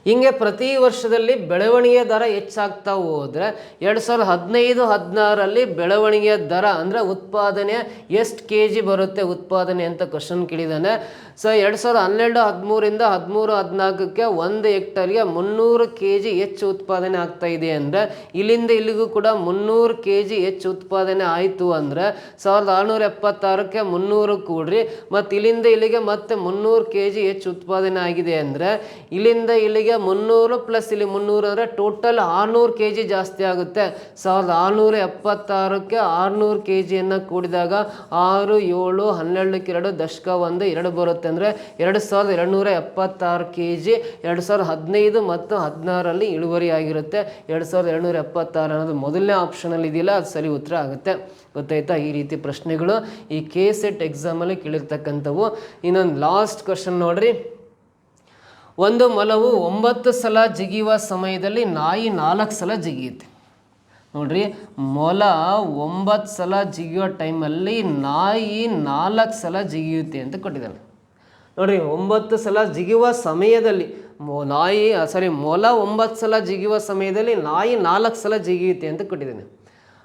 ಹಿಂಗೆ ಪ್ರತಿ ವರ್ಷದಲ್ಲಿ ಬೆಳವಣಿಗೆಯ ದರ ಹೆಚ್ಚಾಗ್ತಾ ಹೋದರೆ 2015-16ರಲ್ಲಿ ಬೆಳವಣಿಗೆಯ ದರ ಅಂದರೆ ಉತ್ಪಾದನೆ ಎಷ್ಟು kg ಬರುತ್ತೆ ಉತ್ಪಾದನೆ ಅಂತ ಕ್ವಶನ್ ಕೇಳಿದ್ದಾನೆ. ಸೊ 2012-13ರಿಂದ 13-14ಕ್ಕೆ 1 ಹೆಕ್ಟರ್ಗೆ 300 kg ಹೆಚ್ಚು ಉತ್ಪಾದನೆ ಆಗ್ತಾ ಇದೆ ಅಂದರೆ ಇಲ್ಲಿಂದ ಇಲ್ಲಿಗೂ ಕೂಡ 300 kg ಹೆಚ್ಚು ಉತ್ಪಾದನೆ ಆಯಿತು ಅಂದರೆ 1676ಕ್ಕೆ 300 ಕೂಡ್ರಿ, ಮತ್ತು ಇಲ್ಲಿಂದ ಇಲ್ಲಿಗೆ ಮತ್ತೆ 300 kg ಹೆಚ್ಚು ಉತ್ಪಾದನೆ ಆಗಿದೆ ಅಂದರೆ ಇಲ್ಲಿಂದ ಇಲ್ಲಿಗೆ 300 ಪ್ಲಸ್ ಇಲ್ಲಿ 300 ಅಂದರೆ ಟೋಟಲ್ 600 kg ಜಾಸ್ತಿ ಆಗುತ್ತೆ. 1676ಕ್ಕೆ 600 kgಯನ್ನು ಕೂಡಿದಾಗ 6, 7, 12ಕ್ಕೆ 2 ದಶಕ 1 2 ಬರುತ್ತೆ ಅಂದರೆ 2276 kg 2015 ಮತ್ತು 16ರಲ್ಲಿ ಇಳುವರಿ ಆಗಿರುತ್ತೆ. 2276 ಅನ್ನೋದು ಮೊದಲನೇ ಆಪ್ಷನಲ್ಲಿ ಇದೆಯಲ್ಲ, ಅದು ಸರಿ ಉತ್ತರ ಆಗುತ್ತೆ. ಗೊತ್ತಾಯ್ತಾ? ಈ ರೀತಿ ಪ್ರಶ್ನೆಗಳು ಈ KCET ಎಕ್ಸಾಮಲ್ಲಿ ಕೇಳಿರ್ತಕ್ಕಂಥವು. ಇನ್ನೊಂದು ಲಾಸ್ಟ್ ಕ್ವಶನ್ ನೋಡ್ರಿ. ಒಂದು ಮೊಲವು 9 ಸಲ ಜಿಗಿಯುವ ಸಮಯದಲ್ಲಿ ನಾಯಿ 4 ಸಲ ಜಿಗಿಯುತ್ತೆ. ನೋಡ್ರಿ, ಮೊಲ 9 ಸಲ ಜಿಗಿಯೋ ಟೈಮಲ್ಲಿ ನಾಯಿ 4 ಸಲ ಜಿಗಿಯುತ್ತೆ ಅಂತ ಕೊಟ್ಟಿದ್ದಾನೆ. ನೋಡ್ರಿ, 9 ಸಲ ಜಿಗಿಯುವ ಸಮಯದಲ್ಲಿ ಮೊಲ 9 ಸಲ ಜಿಗಿಯುವ ಸಮಯದಲ್ಲಿ ನಾಯಿ 4 ಸಲ ಜಿಗಿಯುತ್ತೆ ಅಂತ ಕೊಟ್ಟಿದ್ದಾನೆ.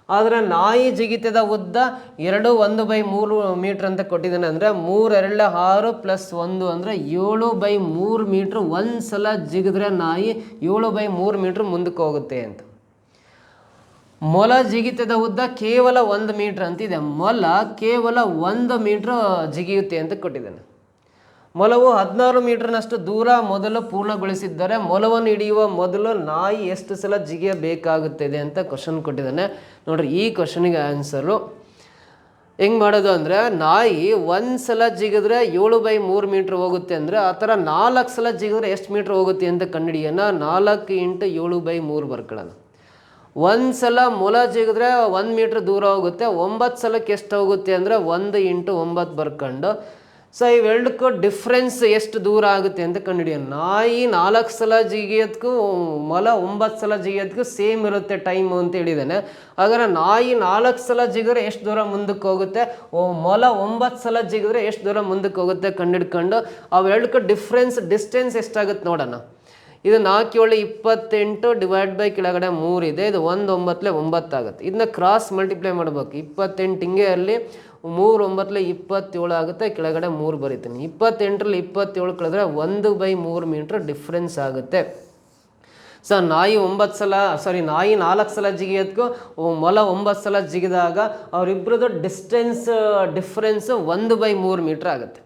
ಆದರೆ ನಾಯಿ ಜಿಗಿತದ ಉದ್ದ 1/3 ಮೀಟ್ರ್ ಅಂತ ಕೊಟ್ಟಿದ್ದಾನೆ. ಅಂದರೆ 3 2 6 + 1 ಅಂದರೆ 7/3 ಮೀಟ್ರ್. 1 ಸಲ ಜಿಗಿದ್ರೆ ನಾಯಿ 7/3 ಮೀಟ್ರ್ ಮುಂದಕ್ಕೆ ಹೋಗುತ್ತೆ ಅಂತ. ಮೊಲ ಜಿಗಿತದ ಉದ್ದ ಕೇವಲ 1 ಮೀಟ್ರ್ ಅಂತಿದೆ. ಮೊಲ ಕೇವಲ 1 ಮೀಟ್ರ್ ಜಿಗಿಯುತ್ತೆ ಅಂತ ಕೊಟ್ಟಿದ್ದಾನೆ. ಮೊಲವು 16 ಮೀಟರ್ನಷ್ಟು ದೂರ ಮೊದಲು ಪೂರ್ಣಗೊಳಿಸಿದ್ದರೆ ಮೊಲವನ್ನು ಹಿಡಿಯುವ ಮೊದಲು ನಾಯಿ ಎಷ್ಟು ಸಲ ಜಿಗಿಯಬೇಕಾಗುತ್ತದೆ ಅಂತ ಕ್ವಶನ್ ಕೊಟ್ಟಿದ್ದಾನೆ. ನೋಡ್ರಿ, ಈ ಕ್ವಶನಿಗೆ ಆನ್ಸರು ಹೆಂಗೆ ಮಾಡೋದು ಅಂದರೆ ನಾಯಿ 1 ಸಲ ಜಿಗಿದ್ರೆ 7/3 ಮೀಟ್ರ್ ಹೋಗುತ್ತೆ ಅಂದರೆ ಆ ಥರ 4 ಸಲ ಜಿಗಿದ್ರೆ ಎಷ್ಟು ಮೀಟ್ರ್ ಹೋಗುತ್ತೆ ಅಂತ ಕಂಡುಹಿಡಿಯೋಣ. 4 × 7/3 ಬರ್ಕೊಳ್ಳೋಣ. ಒಂದು ಸಲ ಮೊಲ ಜಿಗಿದ್ರೆ 1 ಮೀಟ್ರ್ ದೂರ ಹೋಗುತ್ತೆ. 9 ಸಲಕ್ಕೆ ಎಷ್ಟು ಹೋಗುತ್ತೆ ಅಂದರೆ 1 × 9 ಬರ್ಕೊಂಡು. ಸೊ ಇವೆರಡಕ್ಕೂ ಡಿಫ್ರೆನ್ಸ್ ಎಷ್ಟು ದೂರ ಆಗುತ್ತೆ ಅಂತ ಕಂಡುಹಿಡಿಯೋಣ. ನಾಯಿ 4 ಸಲ ಜಿಗಿಯೋದಕ್ಕೂ ಮೊಲ 9 ಸಲ ಜಿಗಿಯೋದಕ್ಕೂ ಸೇಮ್ ಇರುತ್ತೆ ಟೈಮು ಅಂತ ಹೇಳಿದ್ದಾನೆ. ಹಾಗಾದ್ರೆ ನಾಯಿ 4 ಸಲ ಜಿಗಿದ್ರೆ ಎಷ್ಟು ದೂರ ಮುಂದಕ್ಕೆ ಹೋಗುತ್ತೆ, ಮೊಲ 9 ಸಲ ಜಿಗಿದ್ರೆ ಎಷ್ಟು ದೂರ ಮುಂದಕ್ಕೆ ಹೋಗುತ್ತೆ ಕಂಡುಹಿಡ್ಕೊಂಡು ಅವೆರಡಕ್ಕೂ ಡಿಸ್ಟೆನ್ಸ್ ಎಷ್ಟಾಗುತ್ತೆ ನೋಡೋಣ. ಇದು 4 7 28 ಡಿವೈಡ್ ಬೈ ಕೆಳಗಡೆ 3 ಇದೆ. ಇದು 1 9 9 ಆಗುತ್ತೆ. ಇದನ್ನ ಕ್ರಾಸ್ ಮಲ್ಟಿಪ್ಲೈ ಮಾಡಬೇಕು. 28 ಹಿಂಗೆ ಅಲ್ಲಿ 3 9 27 ಆಗುತ್ತೆ. ಕೆಳಗಡೆ 3 ಬರೀತೀನಿ. 28ರಲ್ಲಿ 27 ಕಳೆದ್ರೆ 1/3 ಮೀಟ್ರ್ ಡಿಫ್ರೆನ್ಸ್ ಆಗುತ್ತೆ. ಸೊ ನಾಯಿ 4 ಸಲ ಜಿಗಿಯೋದಕ್ಕೂ ಮೊಲ 9 ಸಲ ಜಿಗಿದಾಗ ಅವರಿಬ್ಬರದ್ದು ಡಿಫ್ರೆನ್ಸ್ 1/3 ಮೀಟ್ರ್ ಆಗುತ್ತೆ.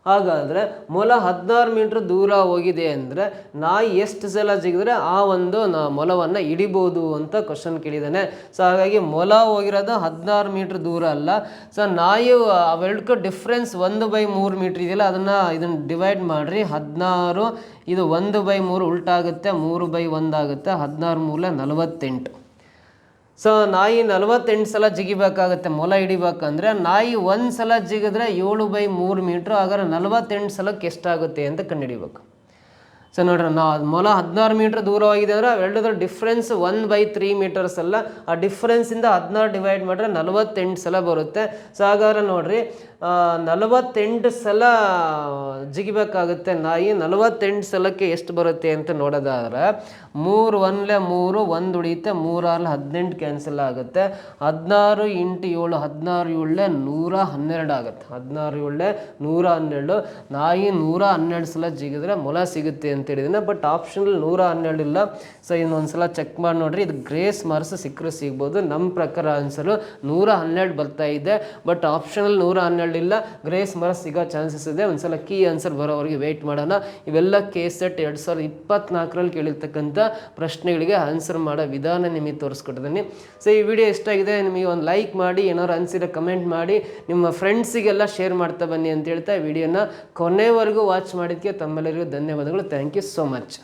ಹಾಗಾದರೆ ಮೊಲ 16 ಮೀಟ್ರ್ ದೂರ ಹೋಗಿದೆ ಅಂದರೆ ನಾಯಿ ಎಷ್ಟು ಸಲ ಜಿಗಿದ್ರೆ ಆ ಒಂದು ಮೊಲವನ್ನು ಹಿಡಿಬೋದು ಅಂತ ಕ್ವಶನ್ ಕೇಳಿದ್ದಾನೆ. ಸೊ ಹಾಗಾಗಿ ಮೊಲ ಹೋಗಿರೋದು 16 ಮೀಟ್ರ್ ದೂರ ಅಲ್ಲ. ಸೊ ನಾಯಿ ಅವೆರಡಕ್ಕೂ ಡಿಫ್ರೆನ್ಸ್ 1/3 ಮೀಟ್ರ್ ಇದೆಯಲ್ಲ, ಇದನ್ನು ಡಿವೈಡ್ ಮಾಡಿರಿ. 16 ಇದು 1/3 ಉಲ್ಟಾಗುತ್ತೆ, 3/1 ಆಗುತ್ತೆ. 16 3 48. ಸೊ ನಾಯಿ 48 ಸಲ ಜಿಗಿಬೇಕಾಗುತ್ತೆ ಮೊಲ ಹಿಡಿಬೇಕಂದ್ರೆ. ನಾಯಿ 1 ಸಲ ಜಿಗಿದ್ರೆ 7/3 ಮೀಟ್ರ್. ಹಾಗಾದ್ರೆ 48 ಸಲಕ್ಕೆ ಎಷ್ಟಾಗುತ್ತೆ ಅಂತ ಕಂಡುಹಿಡಿಬೇಕು. ಸೊ ನೋಡ್ರಿ, ಮೊಲ 16 ಮೀಟ್ರ್ ದೂರ ಹೋಗಿದೆ ಅಂದರೆ ಅವೆರಡರ ಡಿಫ್ರೆನ್ಸ್ 1/3 ಮೀಟರ್ಸ್ ಅಲ್ಲ. ಆ ಡಿಫ್ರೆನ್ಸಿಂದ 16 ಡಿವೈಡ್ ಮಾಡಿದ್ರೆ 48 ಸಲ ಬರುತ್ತೆ. ಸೊ ಹಾಗಾದ್ರೆ ನೋಡ್ರಿ, 48 ಸಲ ಜಿಗಿಬೇಕಾಗುತ್ತೆ ನಾಯಿ. 48 ಸಲಕ್ಕೆ ಎಷ್ಟು ಬರುತ್ತೆ ಅಂತ ನೋಡೋದಾದ್ರೆ 3 1 3 1 ಉಳಿಯುತ್ತೆ. 3 6 18 ಕ್ಯಾನ್ಸಲ್ ಆಗುತ್ತೆ. 16 × 7 16 7 112 ಆಗುತ್ತೆ. 16 7 112. ನಾಯಿ 112 ಸಲ ಜಿಗಿದ್ರೆ ಮೊಲ ಸಿಗುತ್ತೆ ಅಂತ ಹೇಳಿದ್ದೀನಿ. ಬಟ್ ಆಪ್ಷನಲ್ಲಿ 112 ಇಲ್ಲ. ಸೊ ಇನ್ನೊಂದ್ಸಲ ಚೆಕ್ ಮಾಡಿ ನೋಡ್ರಿ. ಇದು ಗ್ರೇಸ್ ಮಾರ್ಕ್ಸ್ ಸಿಕ್ಕರು ಸಿಗ್ಬೋದು. ನಮ್ಮ ಪ್ರಕಾರ ಆನ್ಸರು 112 ಬರ್ತಾ ಇದೆ. ಬಟ್ ಆಪ್ಷನಲ್ಲಿ 112 ಇಲ್ಲ. ಗ್ರೇಸ್ ಮಾರ್ಕ್ಸ್ ಸಿಗೋ ಚಾನ್ಸಸ್ ಇದೆ. ಒಂದ್ಸಲ ಕೀ ಆನ್ಸರ್ ಬರೋವರೆಗೆ ವೆಯ್ಟ್ ಮಾಡೋಣ. ಇವೆಲ್ಲ KSET 2024ರಲ್ಲಿ ಕೇಳಿರ್ತಕ್ಕಂಥ ಪ್ರಶ್ನೆಗಳಿಗೆ ಆನ್ಸರ್ ಮಾಡೋ ವಿಧಾನ ನಿಮಗೆ ತೋರಿಸ್ಕೊಟ್ಟಿದ್ದೀನಿ. ಸೊ ಈ ವಿಡಿಯೋ ಇಷ್ಟ ಆಗಿದೆ ನಿಮಗೆ ಒಂದು ಲೈಕ್ ಮಾಡಿ, ಏನಾದ್ರು ಅನಿಸಿದ್ರೆ ಕಮೆಂಟ್ ಮಾಡಿ, ನಿಮ್ಮ ಫ್ರೆಂಡ್ಸಿಗೆಲ್ಲ ಶೇರ್ ಮಾಡ್ತಾ ಬನ್ನಿ ಅಂತ ಹೇಳ್ತಾ ವಿಡಿಯೋನ ಕೊನೆವರೆಗೂ ವಾಚ್ ಮಾಡಿದ್ದಕ್ಕೆ ತಮ್ಮೆಲ್ಲರಿಗೂ ಧನ್ಯವಾದಗಳು. Thank you so much.